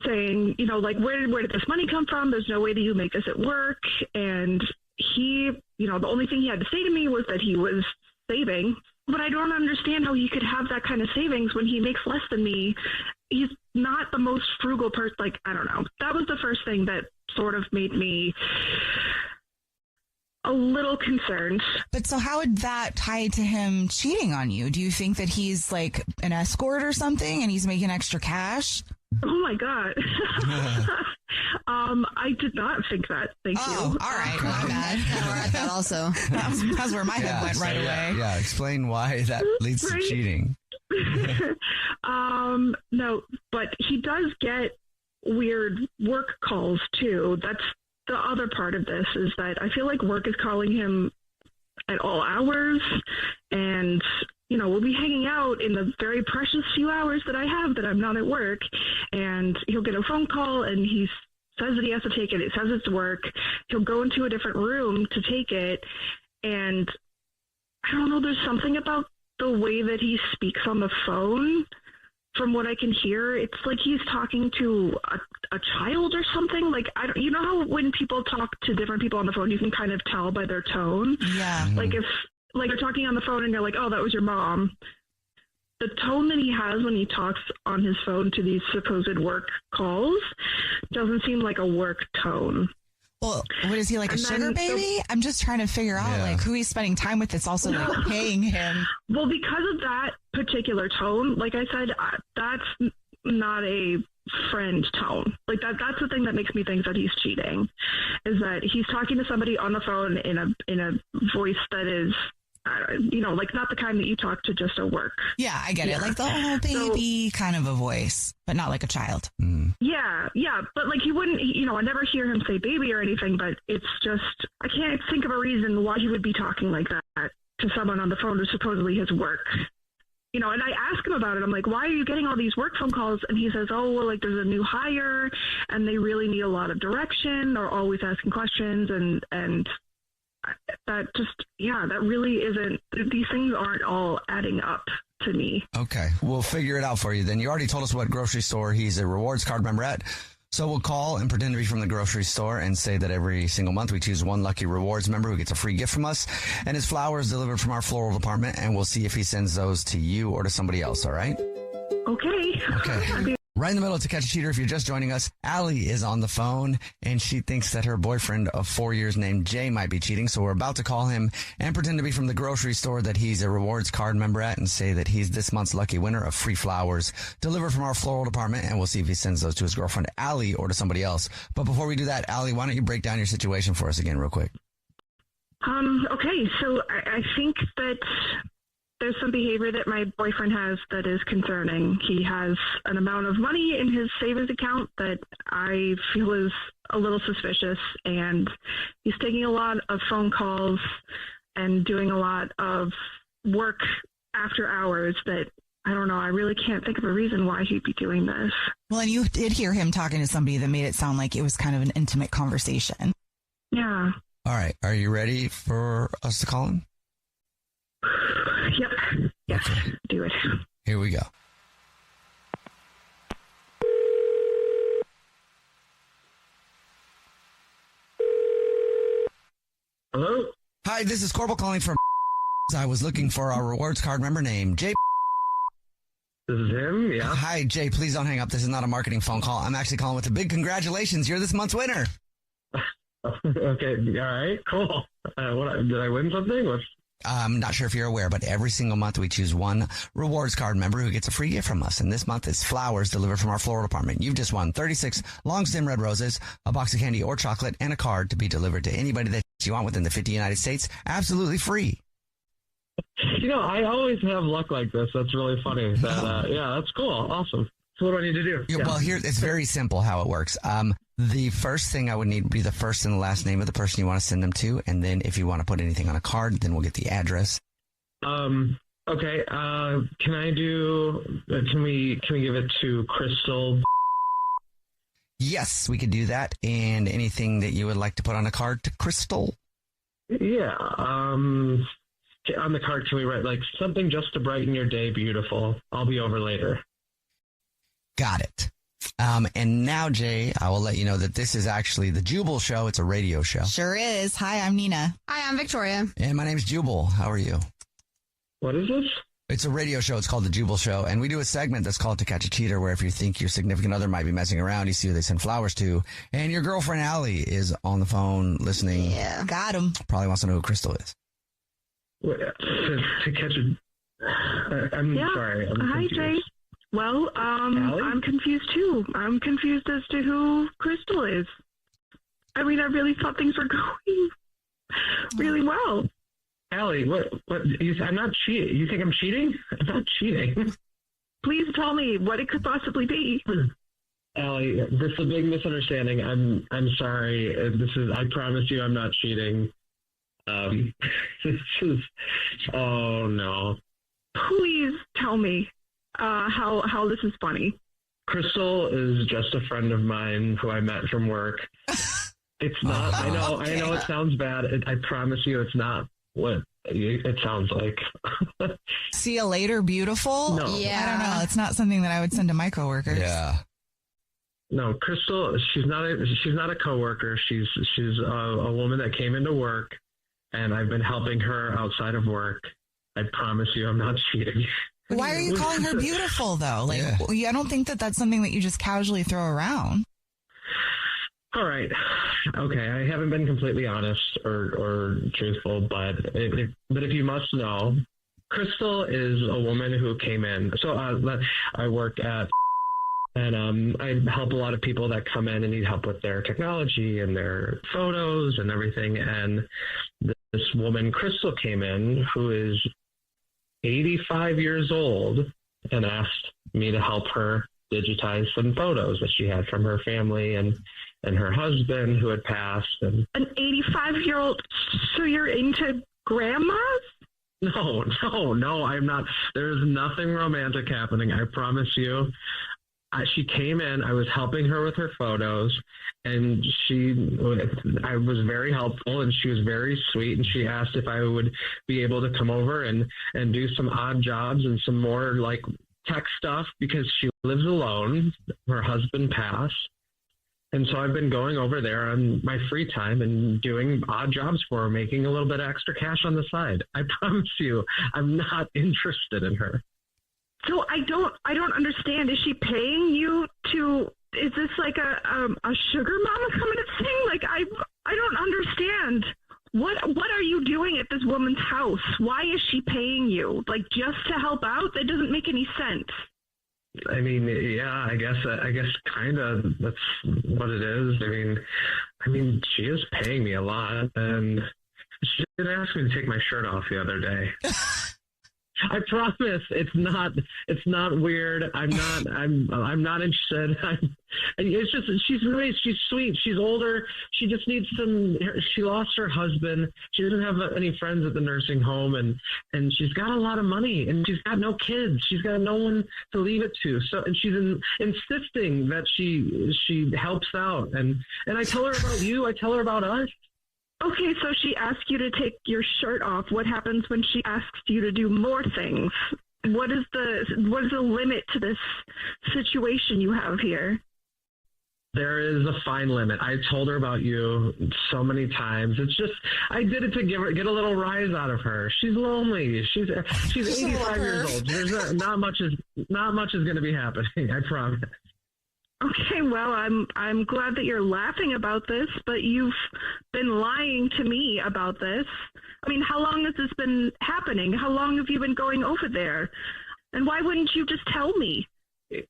J: saying, where did this money come from? There's no way that you make this at work. And he, the only thing he had to say to me was that he was saving. But I don't understand how he could have that kind of savings when he makes less than me. He's not the most frugal person. I don't know. That was the first thing that sort of made me a little concerned.
C: But so how would that tie to him cheating on you? Do you think that he's an escort or something and he's making extra cash?
J: Oh my God. I did not think that. Thank you.
C: All right. My bad.
I: We're at that also.
C: That's where my head went right away.
A: Yeah. Explain why that leads to cheating.
J: No, but he does get weird work calls too. That's the other part of this, is that I feel like work is calling him at all hours, and we'll be hanging out in the very precious few hours that I have that I'm not at work, and he'll get a phone call and he says that he has to take it. It says it's work. He'll go into a different room to take it, and I don't know, there's something about the way that he speaks on the phone. From what I can hear, it's like he's talking to a child or something. You know how when people talk to different people on the phone, you can kind of tell by their tone?
C: Yeah.
J: If you're talking on the phone and you're like, oh, that was your mom. The tone that he has when he talks on his phone to these supposed work calls doesn't seem like a work tone.
C: Well, what is he, a sugar baby? I'm just trying to figure out who he's spending time with that's also paying him.
J: Well, because of that particular tone, like I said, that's not a friend tone. That's the thing that makes me think that he's cheating, is that he's talking to somebody on the phone in a voice that is, not the kind that you talk to just at work.
C: Yeah, I get it. The baby kind of a voice, but not like a child.
A: Mm.
J: Yeah. But he wouldn't, I never hear him say baby or anything, but it's just, I can't think of a reason why he would be talking like that to someone on the phone who's supposedly his work. And I ask him about it. I'm like, why are you getting all these work phone calls? And he says, oh, well, there's a new hire and they really need a lot of direction. They're always asking questions. And that just, that really isn't, these things aren't all adding up to me.
A: Okay. We'll figure it out for you then. You already told us what grocery store he's a rewards card member at. So we'll call and pretend to be from the grocery store and say that every single month we choose one lucky rewards member who gets a free gift from us and his flowers delivered from our floral department. And we'll see if he sends those to you or to somebody else. All right?
J: Okay.
A: Right in the middle to Catch a Cheater. If you're just joining us, Allie is on the phone and she thinks that her boyfriend of 4 years named Jay might be cheating. So we're about to call him and pretend to be from the grocery store that he's a rewards card member at and say that he's this month's lucky winner of free flowers delivered from our floral department. And we'll see if he sends those to his girlfriend, Allie, or to somebody else. But before we do that, Allie, why don't you break down your situation for us again real quick?
J: Okay. So I think that there's some behavior that my boyfriend has that is concerning. He has an amount of money in his savings account that I feel is a little suspicious, and he's taking a lot of phone calls and doing a lot of work after hours that, I don't know, I really can't think of a reason why he'd be doing this.
C: Well, and you did hear him talking to somebody that made it sound like it was kind of an intimate conversation.
J: Yeah.
A: All right. Are you ready for us to call him?
J: Yep. Yes. Okay. Do it.
A: Here we go.
F: Hello?
A: Hi, this is Corbel calling from I was looking for our rewards card member named Jay.
F: This is him, yeah.
A: Hi, Jay, please don't hang up. This is not a marketing phone call. I'm actually calling with a big congratulations. You're this month's winner.
F: Okay. All right. Cool. Did I win something?
A: I'm not sure if you're aware, but every single month we choose one rewards card member who gets a free gift from us. And this month it's flowers delivered from our floral department. You've just won 36 long stem red roses, a box of candy or chocolate, and a card to be delivered to anybody that you want within the 50 United States. Absolutely free.
F: I always have luck like this. That's really funny. That's cool. Awesome. So what do I need to do?
A: Well, here it's very simple how it works. The first thing I would need would be the first and the last name of the person you want to send them to, and then if you want to put anything on a card, then we'll get the address.
F: Okay. Can we give it to Crystal?
A: Yes, we could do that. And anything that you would like to put on a card to Crystal?
F: Yeah. On the card, can we write like something just to brighten your day, beautiful? I'll be over later.
A: Got it. And now, Jay, I will let you know that this is actually the Jubal Show. It's a radio show.
C: Sure is. Hi, I'm Nina.
I: Hi, I'm Victoria.
A: And my name's Jubal. How are you?
F: What is this?
A: It's a radio show. It's called the Jubal Show. And we do a segment that's called To Catch a Cheater, where if you think your significant other might be messing around, you see who they send flowers to. And your girlfriend, Allie, is on the phone listening.
C: Yeah, got him.
A: Probably wants to know who Crystal is.
F: To catch a... I'm sorry.
J: Hi, Jay. Well, I'm confused too. I'm confused as to who Crystal is. I mean, I really thought things were going really well.
F: Allie, what? I'm not cheating. You think I'm cheating? I'm not cheating.
J: Please tell me what it could possibly be.
F: Allie, this is a big misunderstanding. I'm sorry. I promise you I'm not cheating. Oh no.
J: Please tell me how this is funny.
F: Crystal is just a friend of mine who I met from work. It's not. I know it sounds bad. I promise you, it's not what it sounds like.
C: See you later, beautiful.
F: No.
C: Yeah, I don't know. It's not something that I would send to my coworkers.
A: Yeah.
F: No, Crystal. She's not a coworker. She's a woman that came into work, and I've been helping her outside of work. I promise you, I'm not cheating.
C: Why are you calling her beautiful, though? Like, I don't think that that's something that you just casually throw around.
F: All right. Okay. I haven't been completely honest or truthful, but if you must know, Crystal is a woman who came in. So I work at, and I help a lot of people that come in and need help with their technology and their photos and everything. And this woman, Crystal, came in who is 85 years old and asked me to help her digitize some photos that she had from her family and her husband who had passed. And
J: an 85-year-old. So you're into grandmas?
F: No, I'm not. There's nothing romantic happening. I promise you. She came in, I was helping her with her photos, and I was very helpful, and she was very sweet, and she asked if I would be able to come over and do some odd jobs and some more like tech stuff because she lives alone. Her husband passed. And so I've been going over there on my free time and doing odd jobs for her, making a little bit of extra cash on the side. I promise you, I'm not interested in her.
J: So I don't understand. Is she paying you to? Is this like a sugar mama coming to sing? Like I don't understand. What are you doing at this woman's house? Why is she paying you? Like just to help out? That doesn't make any sense.
F: I mean, yeah, I guess kind of that's what it is. I mean, she is paying me a lot, and she did ask me to take my shirt off the other day. I promise it's not weird. I'm not interested. It's just she's nice. She's sweet. She's older. She just needs she lost her husband. She doesn't have any friends at the nursing home, and she's got a lot of money, and she's got no kids. She's got no one to leave it to. So, and she's insisting that she helps out, and I tell her about you. I tell her about us.
J: Okay, so she asked you to take your shirt off. What happens when she asks you to do more things? What is the limit to this situation you have here?
F: There is a fine limit. I told her about you so many times. It's just I did it to get a little rise out of her. She's lonely. She's 85 years old. There's not much is going to be happening. I promise.
J: Okay, well, I'm glad that you're laughing about this, but you've been lying to me about this. I mean, how long has this been happening? How long have you been going over there? And why wouldn't you just tell me?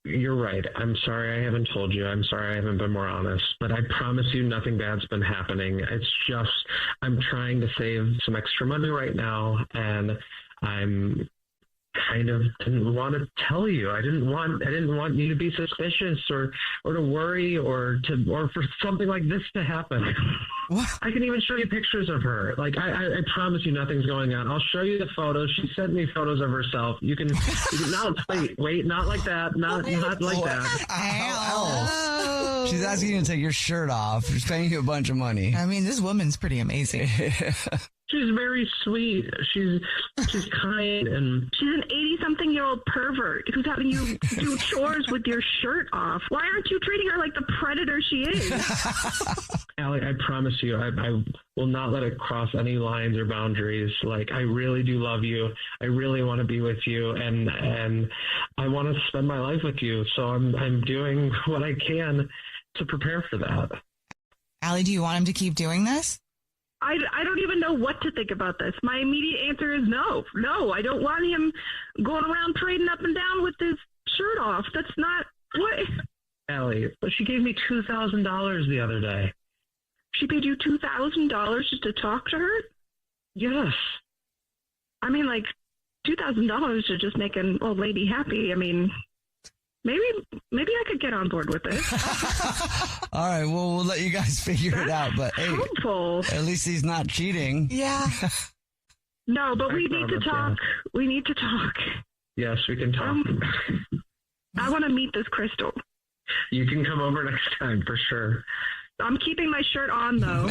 F: You're right. I'm sorry I haven't told you. I'm sorry I haven't been more honest. But I promise you nothing bad's been happening. It's just I'm trying to save some extra money right now, and I'm kind of didn't want to tell you. I didn't want you to be suspicious or to worry or for something like this to happen.
C: What?
F: I can even show you pictures of her. Like I promise you nothing's going on. I'll show you the photos. She sent me photos of herself. You can not wait, not like that. Not like that.
A: Ow. She's asking you to take your shirt off. She's paying you a bunch of money.
C: I mean, this woman's pretty amazing.
F: She's very sweet. She's kind, and
J: she's an 80-something-year-old pervert who's having you do chores with your shirt off. Why aren't you treating her like the predator she is?
F: Allie, I promise you, I will not let it cross any lines or boundaries. Like, I really do love you. I really want to be with you, and I want to spend my life with you. So I'm doing what I can to prepare for that.
C: Allie, do you want him to keep doing this?
J: I don't even know what to think about this. My immediate answer is no. No, I don't want him going around trading up and down with his shirt off. That's not what.
F: Allie, but she gave me $2,000 the other day.
J: She paid you $2,000 just to talk to her?
F: Yes.
J: I mean, like, $2,000 to just make an old lady happy. I mean, maybe I could get on board with this.
A: All right, well, we'll let you guys figure it out. But hey,
J: helpful.
A: At least he's not cheating.
C: Yeah.
J: No, but we need to talk. Yeah. We need to talk.
F: Yes, we can talk.
J: I want to meet this Crystal.
F: You can come over next time for sure.
J: I'm keeping my shirt on, though.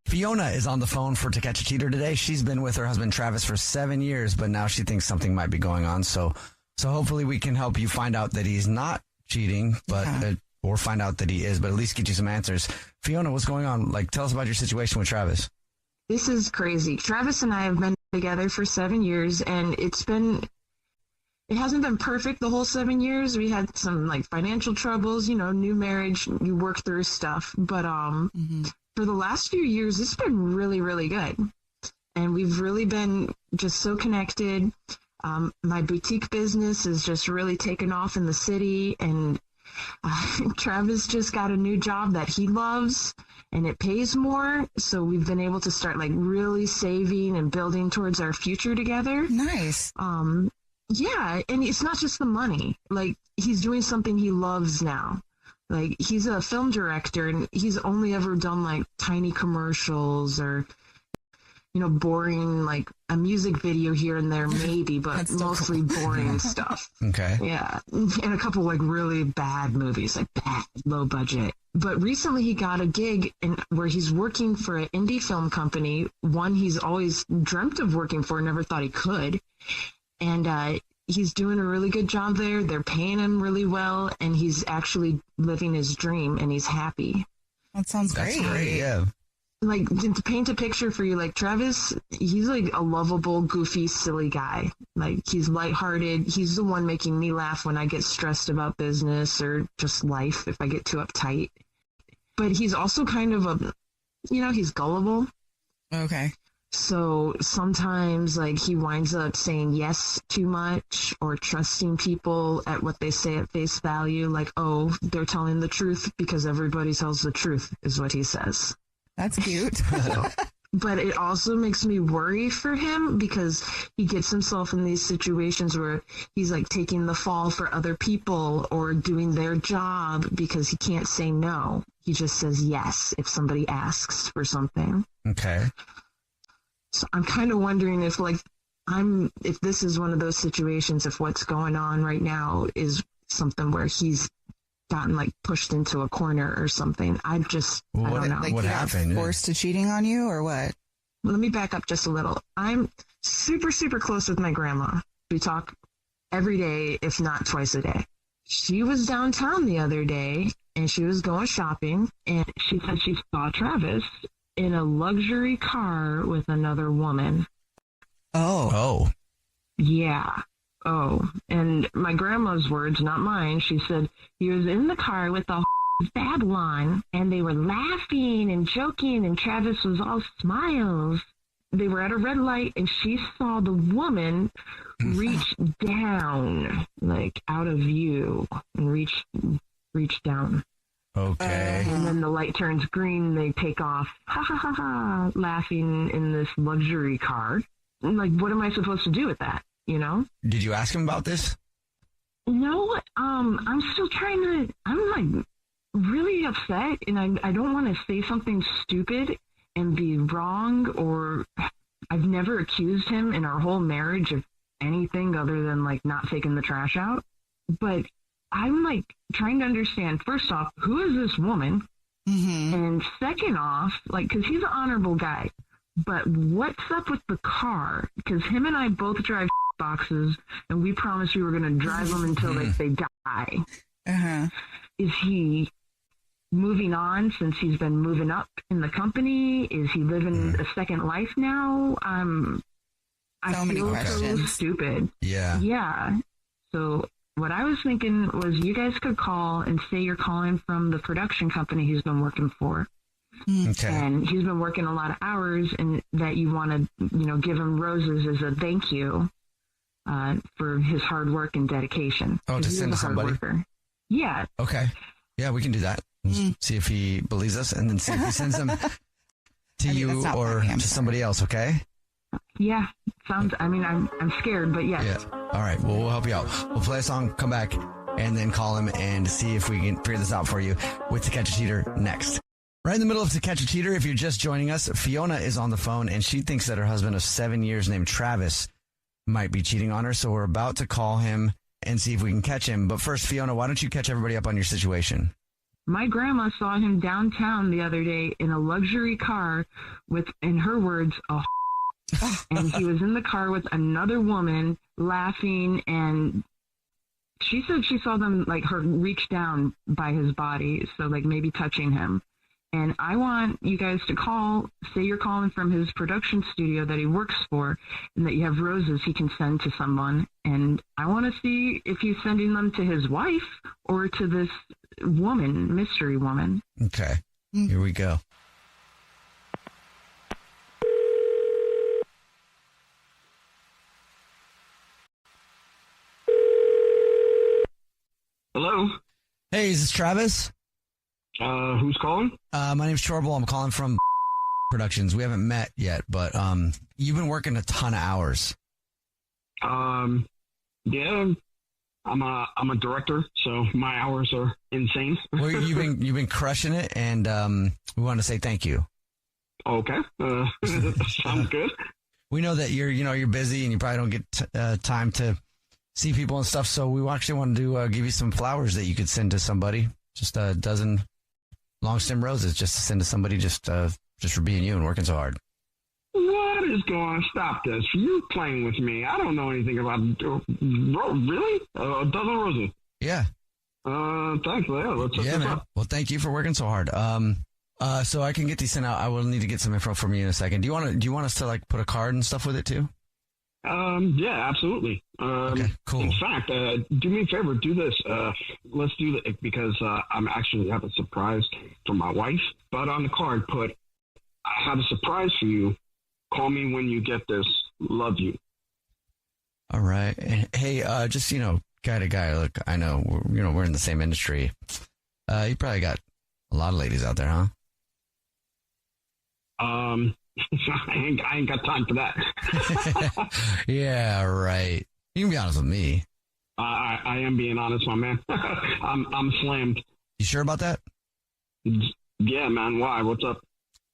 A: Fiona is on the phone for To Catch a Cheater today. She's been with her husband Travis for 7 years, but now she thinks something might be going on. So hopefully we can help you find out that he's not cheating, but or find out that he is, but at least get you some answers. Fiona, what's going on? Like, tell us about your situation with Travis.
K: This is crazy. Travis and I have been together for 7 years, and it hasn't been perfect the whole 7 years. We had some like financial troubles, new marriage, you work through stuff. But for the last few years, it's been really, really good. And we've really been just so connected. My boutique business has just really taken off in the city, and Travis just got a new job that he loves, and it pays more. So we've been able to start like really saving and building towards our future together.
C: Nice.
K: Yeah, and it's not just the money. Like, he's doing something he loves now. Like, he's a film director, and he's only ever done like tiny commercials or boring, like a music video here and there, maybe, but mostly boring stuff.
A: Okay.
K: Yeah. And a couple like really bad movies, like bad, low budget. But recently he got a gig where he's working for an indie film company, one he's always dreamt of working for, never thought he could. And he's doing a really good job there. They're paying him really well, and he's actually living his dream, and he's happy.
C: That sounds great.
A: That's great, yeah.
K: Like, to paint a picture for you, like, Travis, he's like a lovable, goofy, silly guy. Like, he's lighthearted. He's the one making me laugh when I get stressed about business or just life if I get too uptight. But he's also kind of he's gullible.
C: Okay.
K: So sometimes, like, he winds up saying yes too much or trusting people at what they say at face value. Like, oh, they're telling the truth because everybody tells the truth, is what he says.
C: That's cute.
K: But it also makes me worry for him because he gets himself in these situations where he's like taking the fall for other people or doing their job because he can't say no. He just says yes if somebody asks for something.
A: Okay.
K: So I'm kind of wondering if if this is one of those situations, if what's going on right now is something where he's gotten like pushed into a corner or something. I don't know.
C: Like,
A: what happened?
C: Forced to cheating on you or what?
K: Let me back up just a little. I'm super, super close with my grandma. We talk every day, if not twice a day. She was downtown the other day and she was going shopping, and she said she saw Travis in a luxury car with another woman.
A: Oh.
K: Yeah. Oh, and my grandma's words, not mine. She said he was in the car with the Babylon, and they were laughing and joking, and Travis was all smiles. They were at a red light, and she saw the woman reach down, like out of view, and reach down.
A: Okay.
K: And then the light turns green, and they take off, ha ha ha ha, laughing in this luxury car. And like, what am I supposed to do with that? You know?
A: Did you ask him about this?
K: No, I'm still trying to. I'm like really upset, and I don't want to say something stupid and be wrong, or I've never accused him in our whole marriage of anything other than like not taking the trash out. But I'm like trying to understand, first off, who is this woman?
C: Mm-hmm.
K: And second off, like, because he's an honorable guy, but what's up with the car? Because him and I both drive boxes, and we promised we were going to drive them until like they die.
C: Uh-huh.
K: Is he moving on since he's been moving up in the company? Is he living a second life now? I
C: many
K: feel so
C: questions.
K: stupid.
A: Yeah.
K: Yeah. So what I was thinking was you guys could call and say you're calling from the production company he's been working for.
A: Okay.
K: And he's been working a lot of hours, and that you want to, give him roses as a thank you for his hard work and dedication.
A: Oh, to
K: He is
A: send
K: a
A: to
K: hard
A: somebody?
K: worker. Yeah.
A: Okay. Yeah, we can do that. See if he believes us, and then see if he sends them to you
C: that's not
A: or
C: funny, I'm
A: to
C: sorry.
A: somebody else, okay?
K: Yeah. Sounds, I'm scared, but yes.
A: Yeah. All right. Well, we'll help you out. We'll play a song, come back, and then call him and see if we can figure this out for you with To Catch a Cheater next. Right in the middle of To Catch a Cheater, if you're just joining us, Fiona is on the phone, and she thinks that her husband of 7 years named Travis might be cheating on her. So we're about to call him and see if we can catch him. But first, Fiona, why don't you catch everybody up on your situation?
K: My grandma saw him downtown the other day in a luxury car with, in her words, a and he was in the car with another woman laughing, and she said she saw them, like, her reach down by his body, so like maybe touching him. And I want you guys to call, say you're calling from his production studio that he works for, and that you have roses he can send to someone. And I want to see if he's sending them to his wife or to this woman, mystery woman.
A: Okay. Here we go.
B: Hello.
A: Hey, is this Travis?
B: Who's calling?
A: My name's Chorbel. I'm calling from Productions. We haven't met yet, but you've been working a ton of hours.
B: Yeah. I'm a director, so my hours are insane.
A: Well, you've been crushing it, and we want to say thank you.
B: Okay. Sounds good.
A: We know that you're busy and you probably don't get time to see people and stuff. So we actually wanted to give you some flowers that you could send to somebody. Just a dozen long stem roses, just to send to somebody, just for being you and working so hard.
B: What is going on? Stop this. You playing with me. I don't know anything about really? A dozen roses?
A: Yeah.
B: Thanks. Yeah, let's set
A: Yeah,
B: this
A: man.
B: up.
A: Well, thank you for working so hard. So I can get these sent out. I will need to get some info from you in a second. Do you want us to like put a card and stuff with it too?
B: Yeah, absolutely.
A: Okay, cool.
B: In fact, do me a favor, do this. Let's do it because I'm actually have a surprise for my wife. But on the card, put, I have a surprise for you. Call me when you get this. Love you.
A: All right. And hey, just, guy to guy, look, I know, we're in the same industry. You probably got a lot of ladies out there, huh?
B: I ain't got time for that.
A: Yeah, right. You can be honest with me.
B: I am being honest, my man. I'm slammed.
A: You sure about that?
B: Yeah, man. Why? What's up?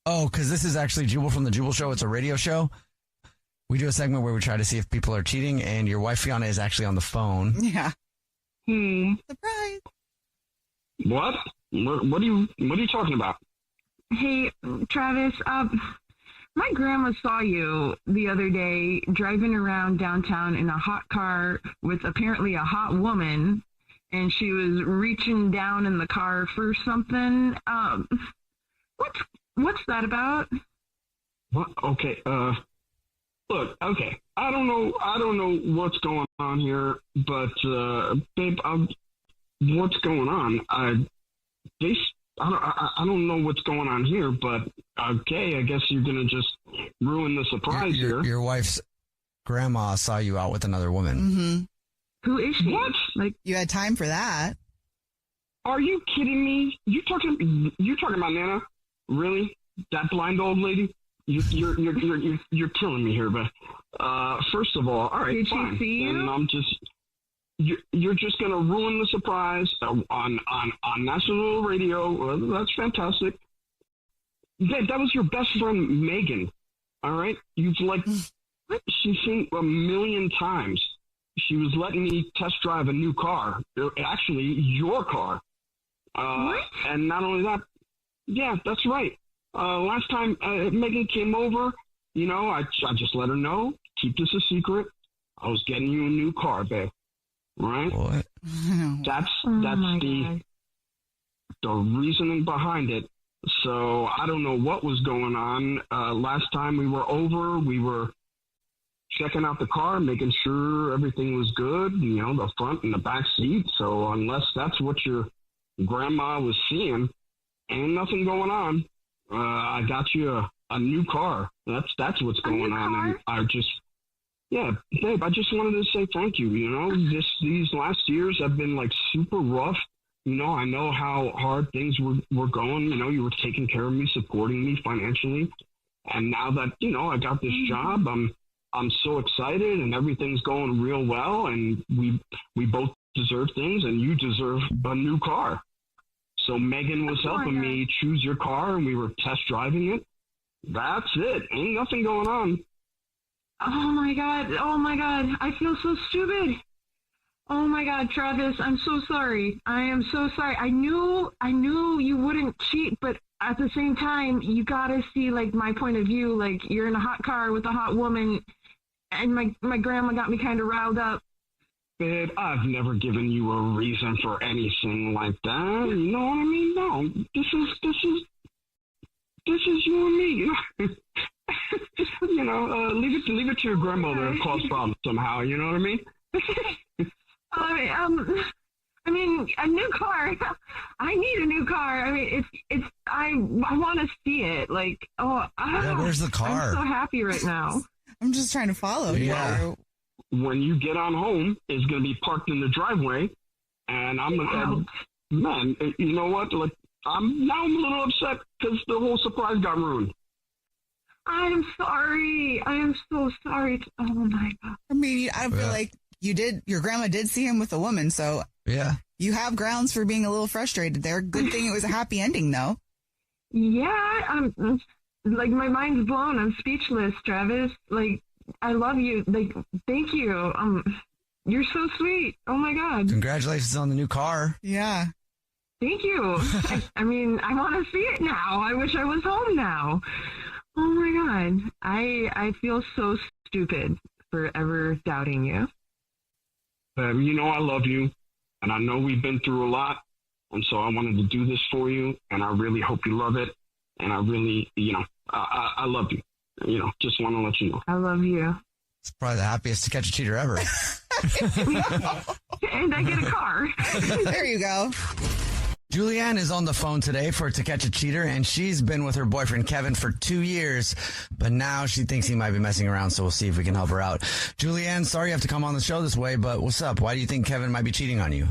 A: Oh, because this is actually Jubal from the Jubal Show. It's a radio show. We do a segment where we try to see if people are cheating, and your wife Fiona is actually on the phone.
C: Yeah.
K: Surprise.
B: What? What are you talking about?
K: Hey, Travis, my grandma saw you the other day driving around downtown in a hot car with apparently a hot woman, and she was reaching down in the car for something. What's that about?
B: What? Okay. Look, okay, I don't know what's going on here, but babe, what's going on? I don't know what's going on here, but okay, I guess you're gonna just ruin the surprise here.
A: Your wife's grandma saw you out with another woman.
C: Mm-hmm.
J: Who is she?
B: What?
J: Like,
C: You had time for that.
B: Are you kidding me? You talking about Nana? Really? That blind old lady? You're killing me here, but first of all right,
J: did
B: fine.
J: she see you?
B: And I'm just you're just gonna ruin the surprise on national radio. Well, that's fantastic. That was your best friend Megan. All right, you've she's seen a million times. She was letting me test drive a new car, actually your car.
J: What?
B: And not only that, yeah, that's right. Last time Megan came over, I just let her know, keep this a secret. I was getting you a new car, babe. Right?
A: What?
B: That's the reasoning behind it. So I don't know what was going on. Last time we were over, we were checking out the car, making sure everything was good, the front and the back seat. So unless that's what your grandma was seeing, ain't nothing going on. I got you a new car. That's what's going on. And babe, I just wanted to say thank you. These last years have been super rough. I know how hard things were going. You were taking care of me, supporting me financially. And now that, I got this job, I'm so excited and everything's going real well. And we both deserve things, and you deserve a new car. So Megan was helping me choose your car, and we were test driving it. That's it. Ain't nothing going on.
K: Oh my God. I feel so stupid. Oh my God, Travis, I'm so sorry. I am so sorry. I knew you wouldn't cheat, but at the same time, you gotta see my point of view. You're in a hot car with a hot woman, and my grandma got me kind of riled up.
B: Babe, I've never given you a reason for anything like that. You know what I mean? No, this is you and me. Leave it to your grandmother to cause problems somehow. You know what I mean?
K: I mean, a new car. I need a new car. I mean, I want to see it.
A: Where's the car?
K: I'm so happy right now.
C: I'm just trying to follow.
A: Yeah.
B: When you get on home, it's going to be parked in the driveway, and man, you know what? I'm a little upset because the whole surprise got ruined.
K: I'm sorry. I am so sorry. Oh my God.
C: I mean, I feel like your grandma did see him with a woman, so
A: yeah,
C: you have grounds for being a little frustrated there. Good thing it was a happy ending, though.
K: Yeah, my mind's blown. I'm speechless, Travis. I love you. Thank you. You're so sweet. Oh my God.
A: Congratulations on the new car.
C: Yeah.
K: Thank you. I mean, I want to see it now. I wish I was home now. Oh my God. I feel so stupid for ever doubting you.
B: I love you, and I know we've been through a lot, and so I wanted to do this for you, and I really hope you love it, and I really, I love you. Just want to let you know.
K: I love you.
A: It's probably the happiest To Catch a Cheater ever.
K: And I get a car.
C: There you go.
A: Julianne is on the phone today for To Catch a Cheater, and she's been with her boyfriend Kevin for 2 years, but now she thinks he might be messing around, so we'll see if we can help her out. Julianne, sorry you have to come on the show this way, but what's up? Why do you think Kevin might be cheating on you?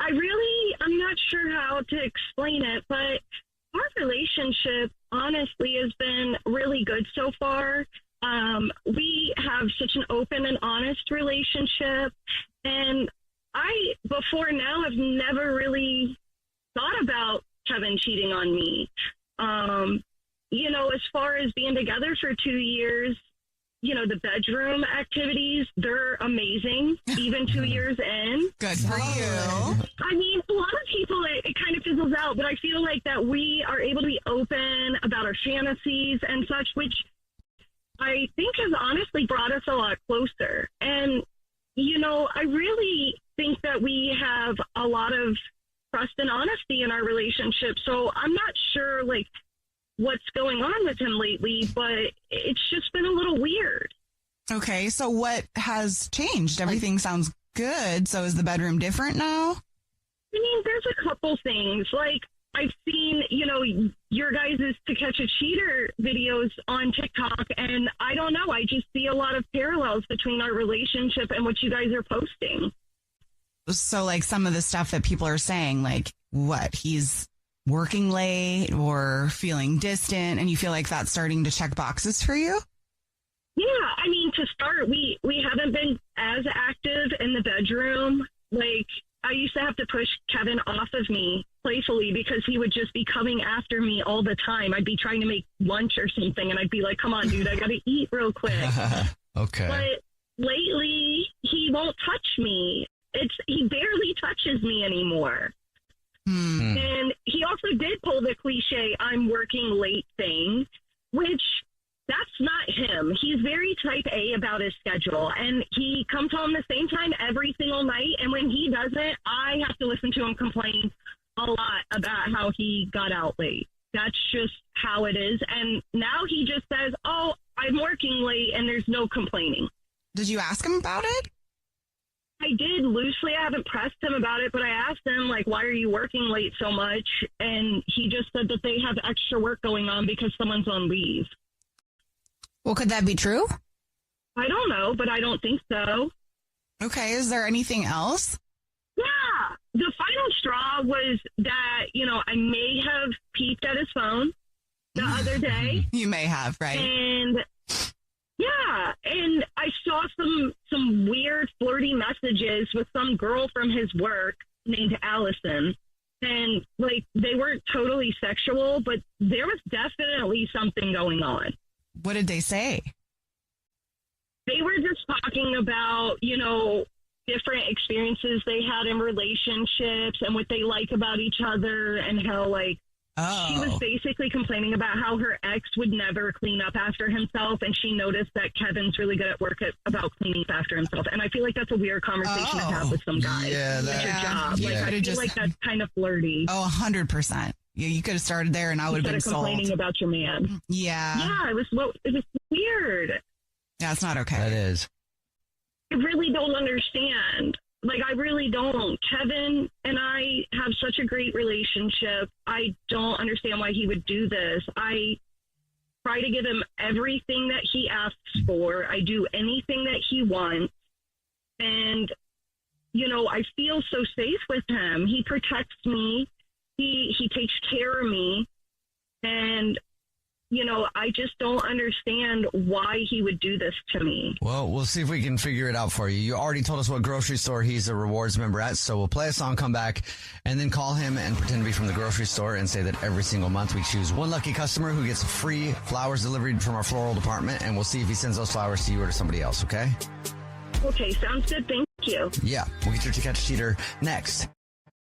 L: I'm not sure how to explain it, but our relationship honestly has been really good so far. We have such an open and honest relationship, and I, before now, have never really thought about Kevin cheating on me. As far as being together for 2 years, the bedroom activities, they're amazing, even 2 years in.
C: Good for you.
L: I mean, a lot of people, it kind of fizzles out, but I feel like that we are able to be open about our fantasies and such, which I think has honestly brought us a lot closer. And, I really think that we have a lot of trust and honesty in our relationship. So I'm not sure, what's going on with him lately, but it's just been a little weird.
C: Okay, so what has changed? Everything sounds good. So is the bedroom different now?
L: I mean, there's a couple things. Like, I've seen, your guys' To Catch a Cheater videos on TikTok, and I don't know. I just see a lot of parallels between our relationship and what you guys are posting.
C: So, like, some of the stuff that people are saying, like, what? He's working late or feeling distant, and you feel like that's starting to check boxes for you?
L: Yeah, I mean, to start, we haven't been as active in the bedroom. Like, I used to have to push Kevin off of me playfully because he would just be coming after me all the time. I'd be trying to make lunch or something, and I'd be like, come on, dude, I got to eat real quick.
A: Okay.
L: But lately, he won't touch me. He barely touches me anymore. And he also did pull the cliche, I'm working late thing, which that's not him. He's very type A about his schedule, and he comes home the same time every single night, and when he doesn't, I have to listen to him complain a lot about how he got out late. That's just how it is, and now he just says, oh, I'm working late, and there's no complaining.
C: Did you ask him about it?
L: I did loosely. I haven't pressed him about it, but I asked him, like, why are you working late so much? And he just said that they have extra work going on because someone's on leave.
I: Well, could that be true?
L: I don't know, but I don't think so.
C: Okay, is there anything else?
L: Yeah. The final straw was that, I may have peeped at his phone the other day.
C: You may have, right?
L: And yeah, and I saw some weird flirty messages with some girl from his work named Allison. And, like, they weren't totally sexual, but there was definitely something going on.
C: What did they say?
L: They were just talking about, different experiences they had in relationships and what they like about each other, and how, like, she was basically complaining about how her ex would never clean up after himself, and she noticed that Kevin's really good at work about cleaning up after himself. And I feel like that's a weird conversation to have with some guy.
A: Yeah,
L: at your job.
A: Yeah.
L: Like, I feel like that's kind of flirty.
C: Oh, 100%. You could have started there, and I would have been sold.
L: Complaining about your man.
C: Yeah.
L: Yeah, it was weird.
C: Yeah, it's not okay.
A: That is.
L: I really don't understand. Like, I really don't. Kevin and I have such a great relationship. I don't understand why he would do this. I try to give him everything that he asks for. I do anything that he wants. And, I feel so safe with him. He protects me. He takes care of me. And, I just don't understand why he would do this to me.
A: Well, we'll see if we can figure it out for you. You already told us what grocery store he's a rewards member at, so we'll play a song, come back, and then call him and pretend to be from the grocery store and say that every single month we choose one lucky customer who gets free flowers delivered from our floral department, and we'll see if he sends those flowers to you or to somebody else, okay?
L: Okay, sounds good. Thank you.
A: Yeah, we'll get your To Catch a Cheater next.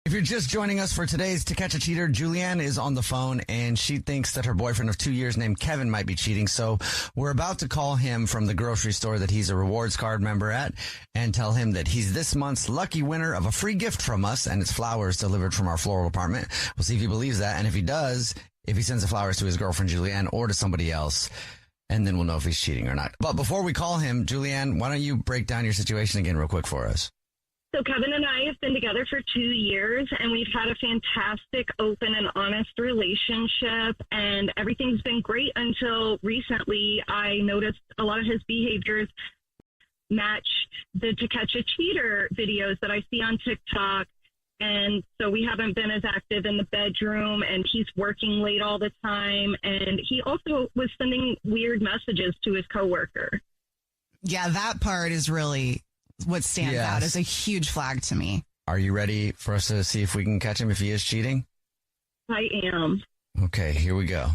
A: If you're just joining us for today's To Catch a Cheater, Julianne is on the phone, and she thinks that her boyfriend of 2 years named Kevin might be cheating. So we're about to call him from the grocery store that he's a rewards card member at and tell him that he's this month's lucky winner of a free gift from us, and it's flowers delivered from our floral department. We'll see if he believes that, and if he does, if he sends the flowers to his girlfriend Julianne or to somebody else, and then we'll know if he's cheating or not. But before we call him, Julianne, why don't you break down your situation again real quick for us?
L: So Kevin and I have been together for 2 years, and we've had a fantastic, open, and honest relationship, and everything's been great until recently. I noticed a lot of his behaviors match the To Catch a Cheater videos that I see on TikTok, and so we haven't been as active in the bedroom, and he's working late all the time, and he also was sending weird messages to his coworker.
C: Yeah, that part is really what stands out as a huge flag to me.
A: Are you ready for us to see if we can catch him if he is cheating?
L: I am.
A: Okay, here we go.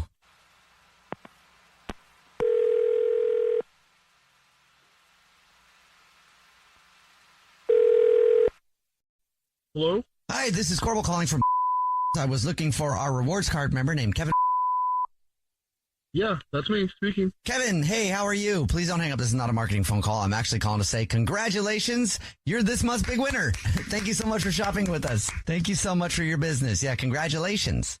M: Hello?
A: Hi, this is Corbel calling from I was looking for our rewards card member named Kevin.
M: Yeah, that's me speaking.
A: Kevin, hey, how are you? Please don't hang up. This is not a marketing phone call. I'm actually calling to say congratulations. You're this month's big winner. Thank you so much for shopping with us. Thank you so much for your business. Yeah, congratulations.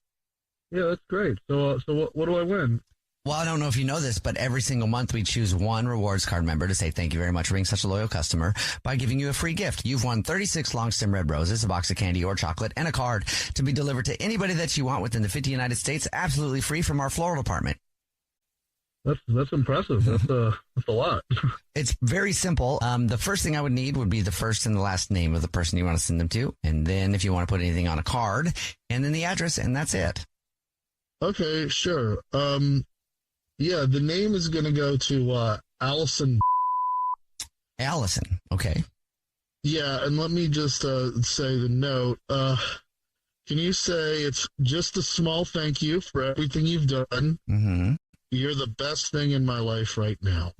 M: Yeah, that's great. So what do I win?
A: Well, I don't know if you know this, but every single month we choose one rewards card member to say thank you very much for being such a loyal customer by giving you a free gift. You've won 36 long stem red roses, a box of candy or chocolate, and a card to be delivered to anybody that you want within the 50 United States, absolutely free from our floral department.
M: That's impressive. That's a lot.
A: It's very simple. The first thing I would need would be the first and the last name of the person you want to send them to. And then if you want to put anything on a card, and then the address, and that's it.
M: Okay, sure. Yeah, the name is going to go to Allison.
A: Allison, okay.
M: Yeah, and let me just say the note. Can you say it's just a small thank you for everything you've done?
A: Mm-hmm.
M: You're the best thing in my life right now.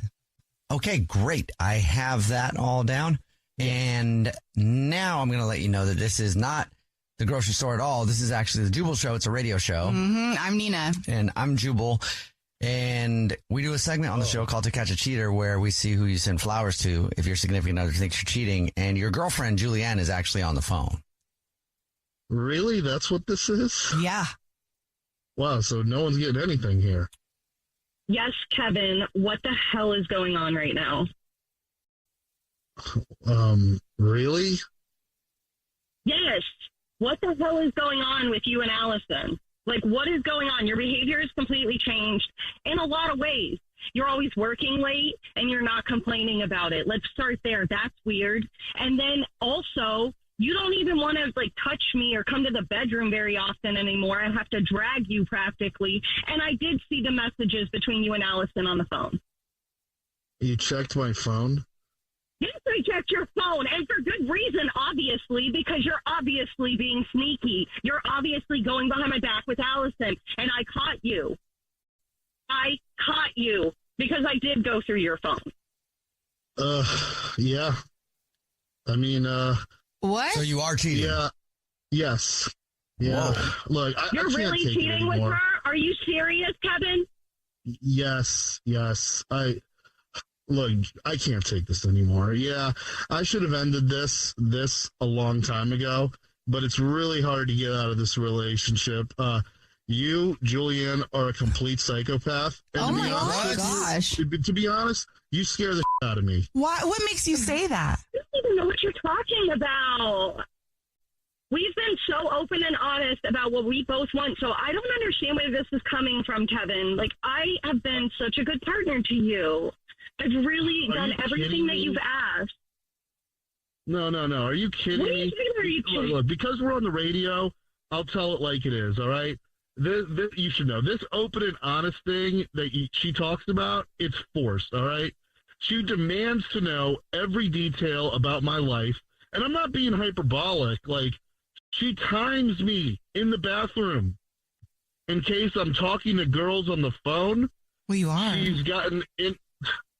A: Okay, great. I have that all down. And now I'm going to let you know that this is not the grocery store at all. This is actually the Jubal Show. It's a radio show.
C: Mm-hmm. I'm Nina.
A: And I'm Jubal. And we do a segment on the show called To Catch a Cheater where we see who you send flowers to if your significant other thinks you're cheating. And your girlfriend, Julianne, is actually on the phone.
M: Really? That's what this is?
C: Yeah.
M: Wow, so no one's getting anything here.
L: Yes, Kevin, what the hell is going on right now?
M: Really?
L: Yes. What the hell is going on with you and Allison? Like, what is going on? Your behavior has completely changed in a lot of ways. You're always working late and you're not complaining about it. Let's start there. That's weird. And then also, you don't even want to like touch me or come to the bedroom very often anymore. I have to drag you practically. And I did see the messages between you and Allison on the phone.
M: You checked my phone?
L: Yes, I checked your phone, and for good reason, obviously, because you're obviously being sneaky. You're obviously going behind my back with Allison, and I caught you. I caught you because I did go through your phone.
M: Yeah. I mean,
C: What?
A: So you are cheating?
M: Yeah. Yes. Yeah.
A: Whoa.
M: Look,
L: You're
M: I can't
L: really
M: take it
L: cheating with
M: anymore.
L: her? Are you serious, Kevin?
M: Yes. Look, I can't take this anymore. Yeah, I should have ended this a long time ago, but it's really hard to get out of this relationship. You, Julianne, are a complete psychopath. And
C: Oh my gosh.
M: To be honest, you scare the shit out of me.
C: Why? What makes you say that?
L: I don't even know what you're talking about. We've been so open and honest about what we both want, so I don't understand where this is coming from, Kevin. Like, I have been such a good partner to you. I've really done everything that you've asked.
M: No. Are you kidding
L: What do
M: me?
L: you mean, are you kidding?
M: Look, because we're on the radio, I'll tell it like it is, all right? This, you should know. This open and honest thing that she talks about, it's forced, all right? She demands to know every detail about my life, and I'm not being hyperbolic. Like, she times me in the bathroom in case I'm talking to girls on the phone.
C: Well, you are.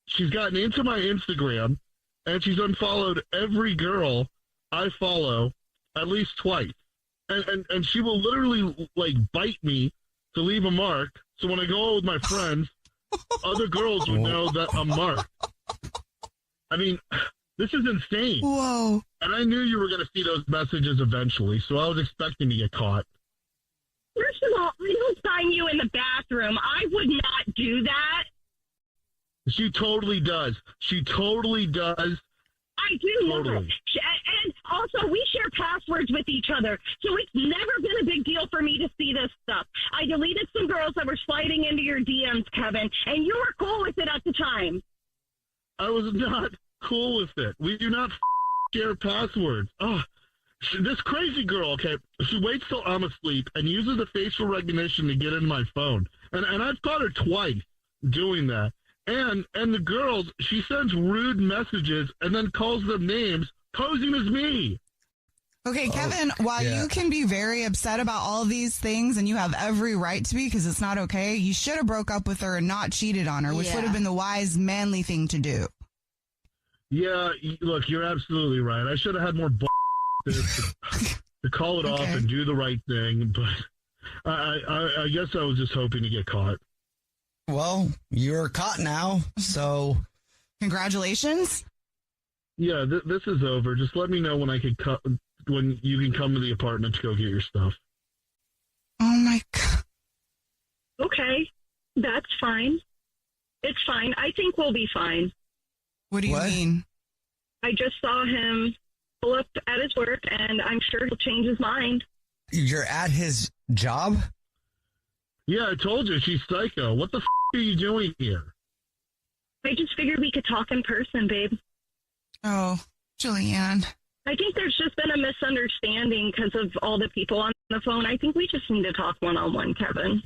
M: She's gotten into my Instagram, and she's unfollowed every girl I follow at least twice. And she will literally, like, bite me to leave a mark, so when I go out with my friends, other girls would know that I'm marked. I mean, this is insane.
C: Whoa.
M: And I knew you were going to see those messages eventually, so I was expecting to get caught.
L: First of all, I don't find you in the bathroom. I would not do that.
M: She totally does. She totally does.
L: I do
M: Totally.
L: know. And also, we share passwords with each other, so it's never been a big deal for me to see this stuff. I deleted some girls that were sliding into your DMs, Kevin, and you were cool with it at the time.
M: I was not cool with it. We do not share passwords. Oh, this crazy girl, okay, she waits till I'm asleep and uses the facial recognition to get in my phone. And I've caught her twice doing that. And the girls, she sends rude messages and then calls them names, posing as me.
C: Okay, Kevin, while you can be very upset about all these things and you have every right to be because it's not okay, you should have broke up with her and not cheated on her, which would have been the wise, manly thing to do.
M: Yeah, look, you're absolutely right. I should have had more to call it off and do the right thing, but I guess I was just hoping to get caught.
A: Well, you're caught now, so
C: congratulations.
M: Yeah, this is over. Just let me know when when you can come to the apartment to go get your stuff.
C: Oh my God.
L: Okay, that's fine. It's fine. I think we'll be fine.
C: What do you mean?
L: I just saw him pull up at his work, and I'm sure he'll change his mind.
A: You're at his job?
M: Yeah, I told you, she's psycho. What the are you doing here?
L: I just figured we could talk in person, babe.
C: Oh, Julianne.
L: I think there's just been a misunderstanding because of all the people on the phone. I think we just need to talk one-on-one, Kevin.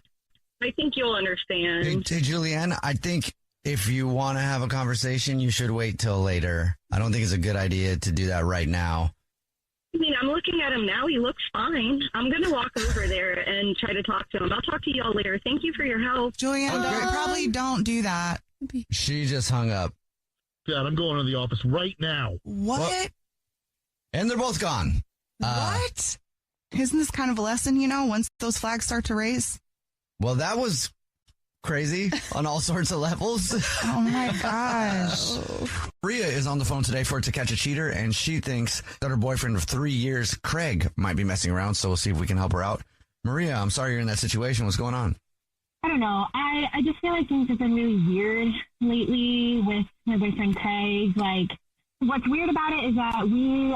L: I think you'll understand.
A: Hey, Julianne, I think if you want to have a conversation, you should wait till later. I don't think it's a good idea to do that right now.
L: I mean, I'm looking at him now. He looks fine. I'm going to walk over there and try to talk to him. I'll talk to y'all later. Thank you for your help.
C: Julianne, probably don't do that.
A: She just hung up.
M: Dad, I'm going to the office right now.
C: What?
A: Well, and they're both gone.
C: What? Isn't this kind of a lesson, once those flags start to raise?
A: Well, that was crazy on all sorts of levels.
C: Oh, my gosh.
A: Maria is on the phone today for To Catch a Cheater, and she thinks that her boyfriend of 3 years, Craig, might be messing around, so we'll see if we can help her out. Maria, I'm sorry you're in that situation. What's going on?
N: I don't know. I just feel like things have been really weird lately with my boyfriend Craig. Like, what's weird about it is that we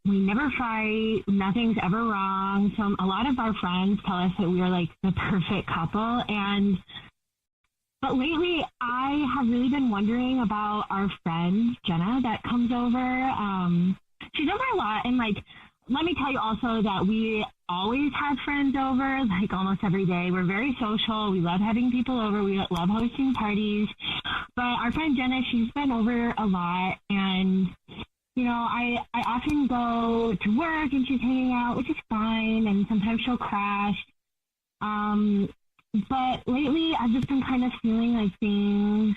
N: never fight. Nothing's ever wrong. So a lot of our friends tell us that we are like the perfect couple. But lately I have really been wondering about our friend Jenna that comes over. She's over a lot, and like, let me tell you also that we always have friends over, like almost every day. We're very social. We love having people over. We love hosting parties. But our friend Jenna, she's been over a lot. And, I often go to work and she's hanging out, which is fine. And sometimes she'll crash. But lately I've just been kind of feeling like things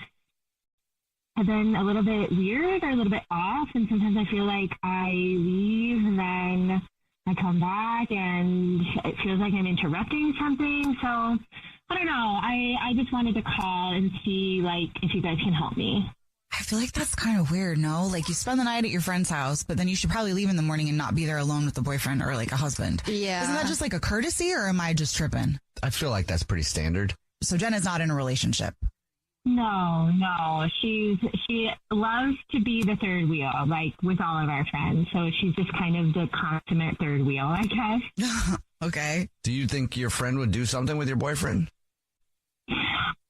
N: have been a little bit weird or a little bit off, and sometimes I feel like I leave and then I come back and it feels like I'm interrupting something. So I don't know. I just wanted to call and see like if you guys can help me.
C: I feel like that's kind of weird, no? Like you spend the night at your friend's house, but then you should probably leave in the morning and not be there alone with a boyfriend or like a husband.
I: Yeah.
C: Isn't that just like a courtesy, or am I just tripping?
A: I feel like that's pretty standard.
C: So Jenna's not in a relationship.
N: No. She loves to be the third wheel, like with all of our friends. So she's just kind of the consummate third wheel, I guess.
C: Okay.
A: Do you think your friend would do something with your boyfriend?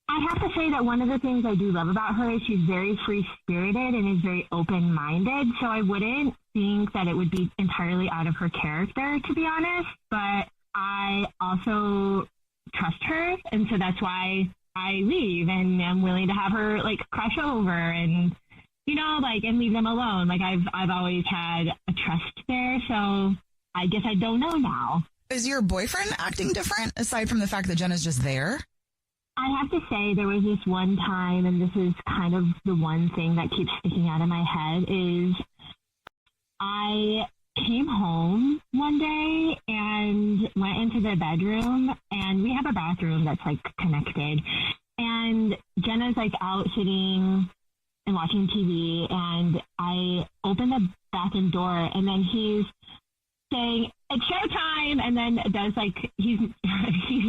N: I have to say that one of the things I do love about her is she's very free-spirited and is very open-minded. So I wouldn't think that it would be entirely out of her character, to be honest. But I also trust her, and so that's why I leave, and I'm willing to have her like crash over and, and leave them alone. Like I've always had a trust there. So I guess I don't know now.
C: Is your boyfriend acting different aside from the fact that Jenna's just there?
N: I have to say there was this one time, and this is kind of the one thing that keeps sticking out of my head, is I came home one day and went into the bedroom, and we have a bathroom that's like connected, and Jenna's like out sitting and watching TV, and I open the bathroom door, and then he's saying, "It's showtime," and then does like he's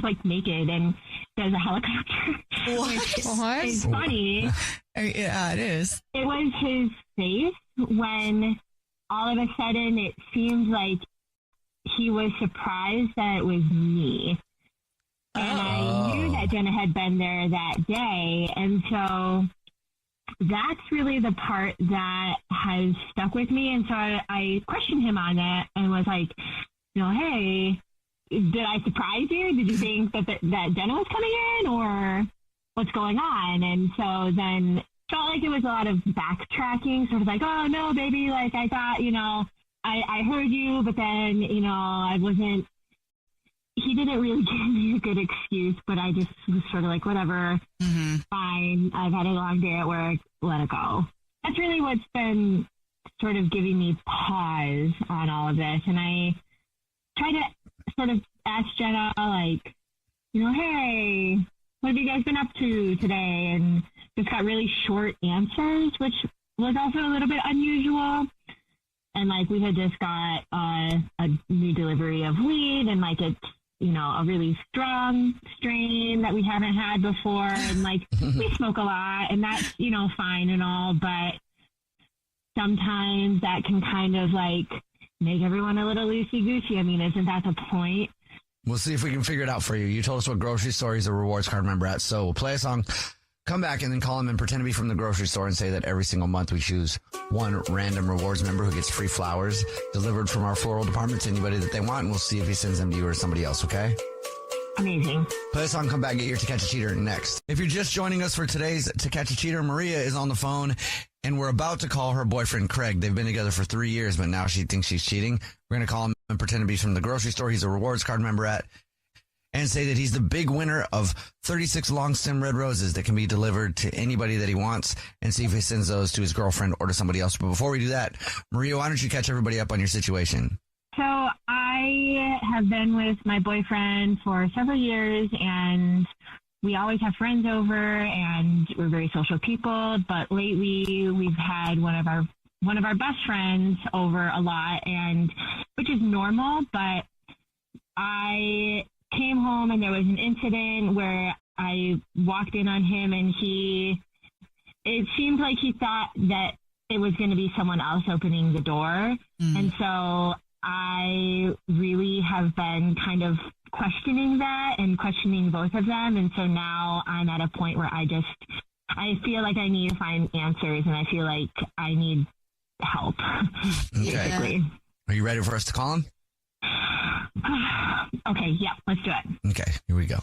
N: like naked and does a helicopter.
C: What?
N: It's funny.
C: Yeah, it is.
N: It was his face when all of a sudden it seemed like he was surprised that it was me. And I knew that Jenna had been there that day, and so that's really the part that has stuck with me. And so I questioned him on that and was like, hey, did I surprise you? Did you think that Jenna was coming in, or what's going on? And so then felt like it was a lot of backtracking. So it was like, oh, no, baby, like I thought, I heard you, but then, I wasn't. He didn't really give me a good excuse, but I just was sort of like, whatever, fine. I've had a long day at work. Let it go. That's really what's been sort of giving me pause on all of this. And I try to sort of ask Jenna, like, hey, what have you guys been up to today? And just got really short answers, which was also a little bit unusual. And like we had just got a new delivery of weed, and like it's a really strong strain that we haven't had before. And like, we smoke a lot and that's, fine and all, but sometimes that can kind of like make everyone a little loosey-goosey. I mean, isn't that the point?
A: We'll see if we can figure it out for you. You told us what grocery store he's a rewards card member at, so we'll play a song, come back, and then call him and pretend to be from the grocery store and say that every single month we choose one random rewards member who gets free flowers delivered from our floral department to anybody that they want, and we'll see if he sends them to you or somebody else, okay?
N: Amazing.
A: Play a song, come back, get your To Catch a Cheater next. If you're just joining us for today's To Catch a Cheater, Maria is on the phone, and we're about to call her boyfriend, Craig. They've been together for 3 years, but now she thinks she's cheating. We're going to call him and pretend to be from the grocery store he's a rewards card member at, and say that he's the big winner of 36 long stem red roses that can be delivered to anybody that he wants, and see if he sends those to his girlfriend or to somebody else. But before we do that, Maria, why don't you catch everybody up on your situation?
N: So I have been with my boyfriend for several years, and we always have friends over, and we're very social people. But lately, we've had one of our best friends over a lot, and which is normal. But I came home, and there was an incident where I walked in on him, and it seemed like he thought that it was going to be someone else opening the door, and so I really have been kind of questioning that and questioning both of them. And so now I'm at a point where I feel like I need to find answers, and I feel like I need help.
A: Okay.
N: Basically.
A: Are you ready for us to call him?
N: Okay. Yeah, let's do it.
A: Okay, here we go.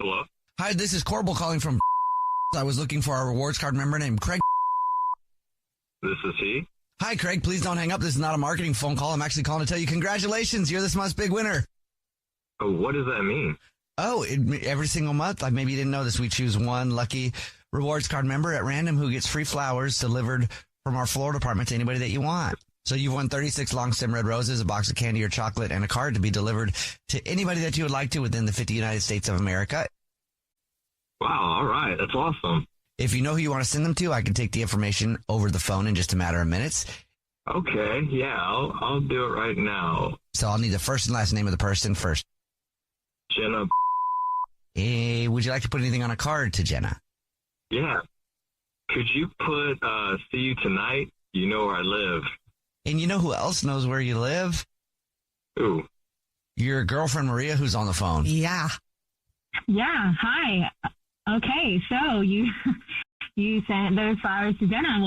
B: Hello?
A: Hi, this is Corbel calling from I was looking for our rewards card member named Craig.
B: This is he?
A: Hi, Craig. Please don't hang up. This is not a marketing phone call. I'm actually calling to tell you congratulations. You're this month's big winner.
B: Oh, what does that mean?
A: Oh, every single month, like maybe you didn't know this, we choose one lucky rewards card member at random who gets free flowers delivered from our floral department to anybody that you want. So you've won 36 long stem red roses, a box of candy or chocolate, and a card to be delivered to anybody that you would like to within the 50 United States of America.
B: Wow, all right. That's awesome.
A: If you know who you want to send them to, I can take the information over the phone in just a matter of minutes.
B: Okay, yeah, I'll do it right now.
A: So I'll need the first and last name of the person first.
B: Jenna.
A: Would you like to put anything on a card to Jenna?
B: Yeah. Could you put, see you tonight? You know where I live.
A: And you know who else knows where you live?
B: Who?
A: Your girlfriend, Maria, who's on the phone.
C: Yeah.
N: Yeah. Hi. Okay. So you sent those flowers to Jenna.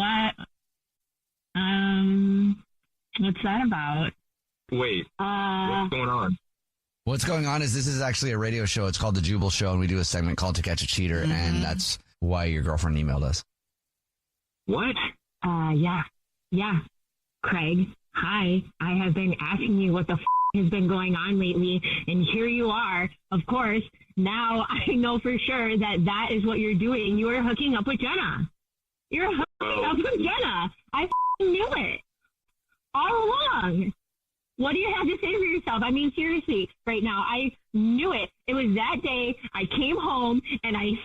N: What's that about?
B: Wait. What's going on?
A: What's going on is this is actually a radio show. It's called The Jubal Show, and we do a segment called To Catch a Cheater, and that's why your girlfriend emailed us.
B: What?
N: Yeah. Craig, hi. I have been asking you what the has been going on lately, and here you are. Of course, now I know for sure that is what you're doing. You are hooking up with Jenna. You're hooking up with Jenna. I knew it all along. What do you have to say for yourself? I mean, seriously, right now, I knew it. It was that day I came home and I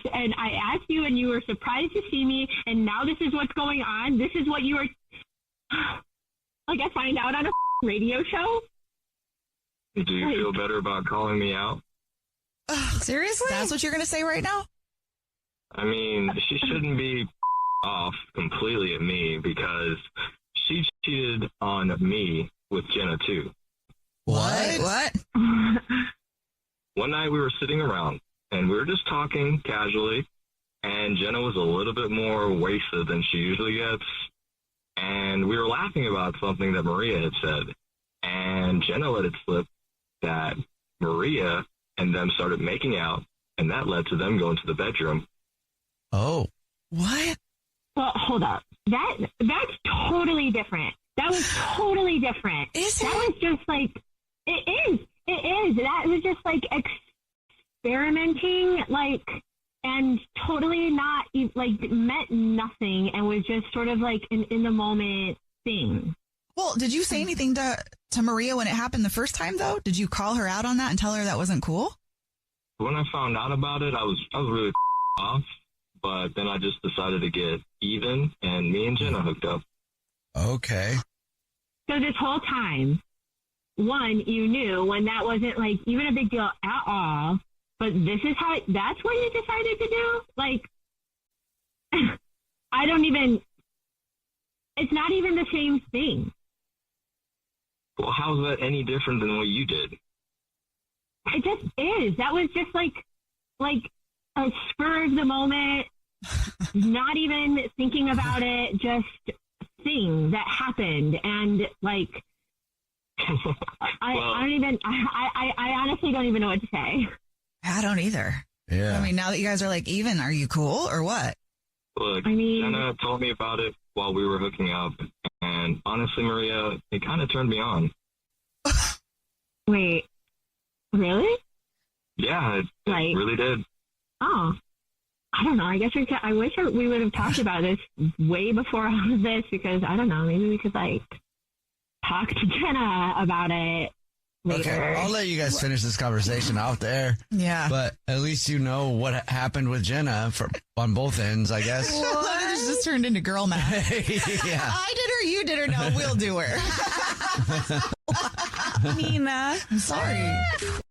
N: asked you, and you were surprised to see me, and now this is what's going on. This is what you are, like, I find out on a radio show.
B: Do you feel better about calling me out?
C: Seriously? That's what you're going to say right now?
B: I mean, she shouldn't be off completely at me because she cheated on me with Jenna too.
C: What?
B: One night we were sitting around and we were just talking casually, and Jenna was a little bit more wasted than she usually gets, and we were laughing about something that Maria had said, and Jenna let it slip that Maria and them started making out, and that led to them going to the bedroom.
A: Oh.
C: What?
N: Well, hold up. That's totally different. That was totally different. That was just like, it is. That was just like experimenting, like, and totally not, like, meant nothing and was just sort of like an in the moment thing.
C: Well, did you say anything to Maria when it happened the first time, though? Did you call her out on that and tell her that wasn't cool?
B: When I found out about it, I was really off,
O: but then I just decided to get even, and me and Jenna hooked up.
A: Okay.
N: So this whole time, one, you knew when that wasn't like even a big deal at all, but this is that's what you decided to do? Like, it's not even the same thing.
O: Well, how's that any different than what you did?
N: It just is. That was just like a spur of the moment, not even thinking about it, just thing that happened. And like, I honestly don't even know what to say.
C: I don't either.
A: Yeah.
C: I mean, now that you guys are like even, are you cool or what?
O: Look, Jenna told me about it while we were hooking up, and honestly, Maria, it kind of turned me on.
N: Wait, really?
O: Yeah, it really did.
N: Oh, I don't know. I guess I wish we would have talked about this way before all of this, because I don't know. Maybe we could like talk to Jenna about it later.
A: Okay, I'll let you guys finish this conversation out there.
C: Yeah.
A: But at least you know what happened with Jenna on both ends, I guess.
C: This just turned into girl math.
A: Yeah.
C: I did her, you did her. No, we'll do her. Nina, I'm sorry.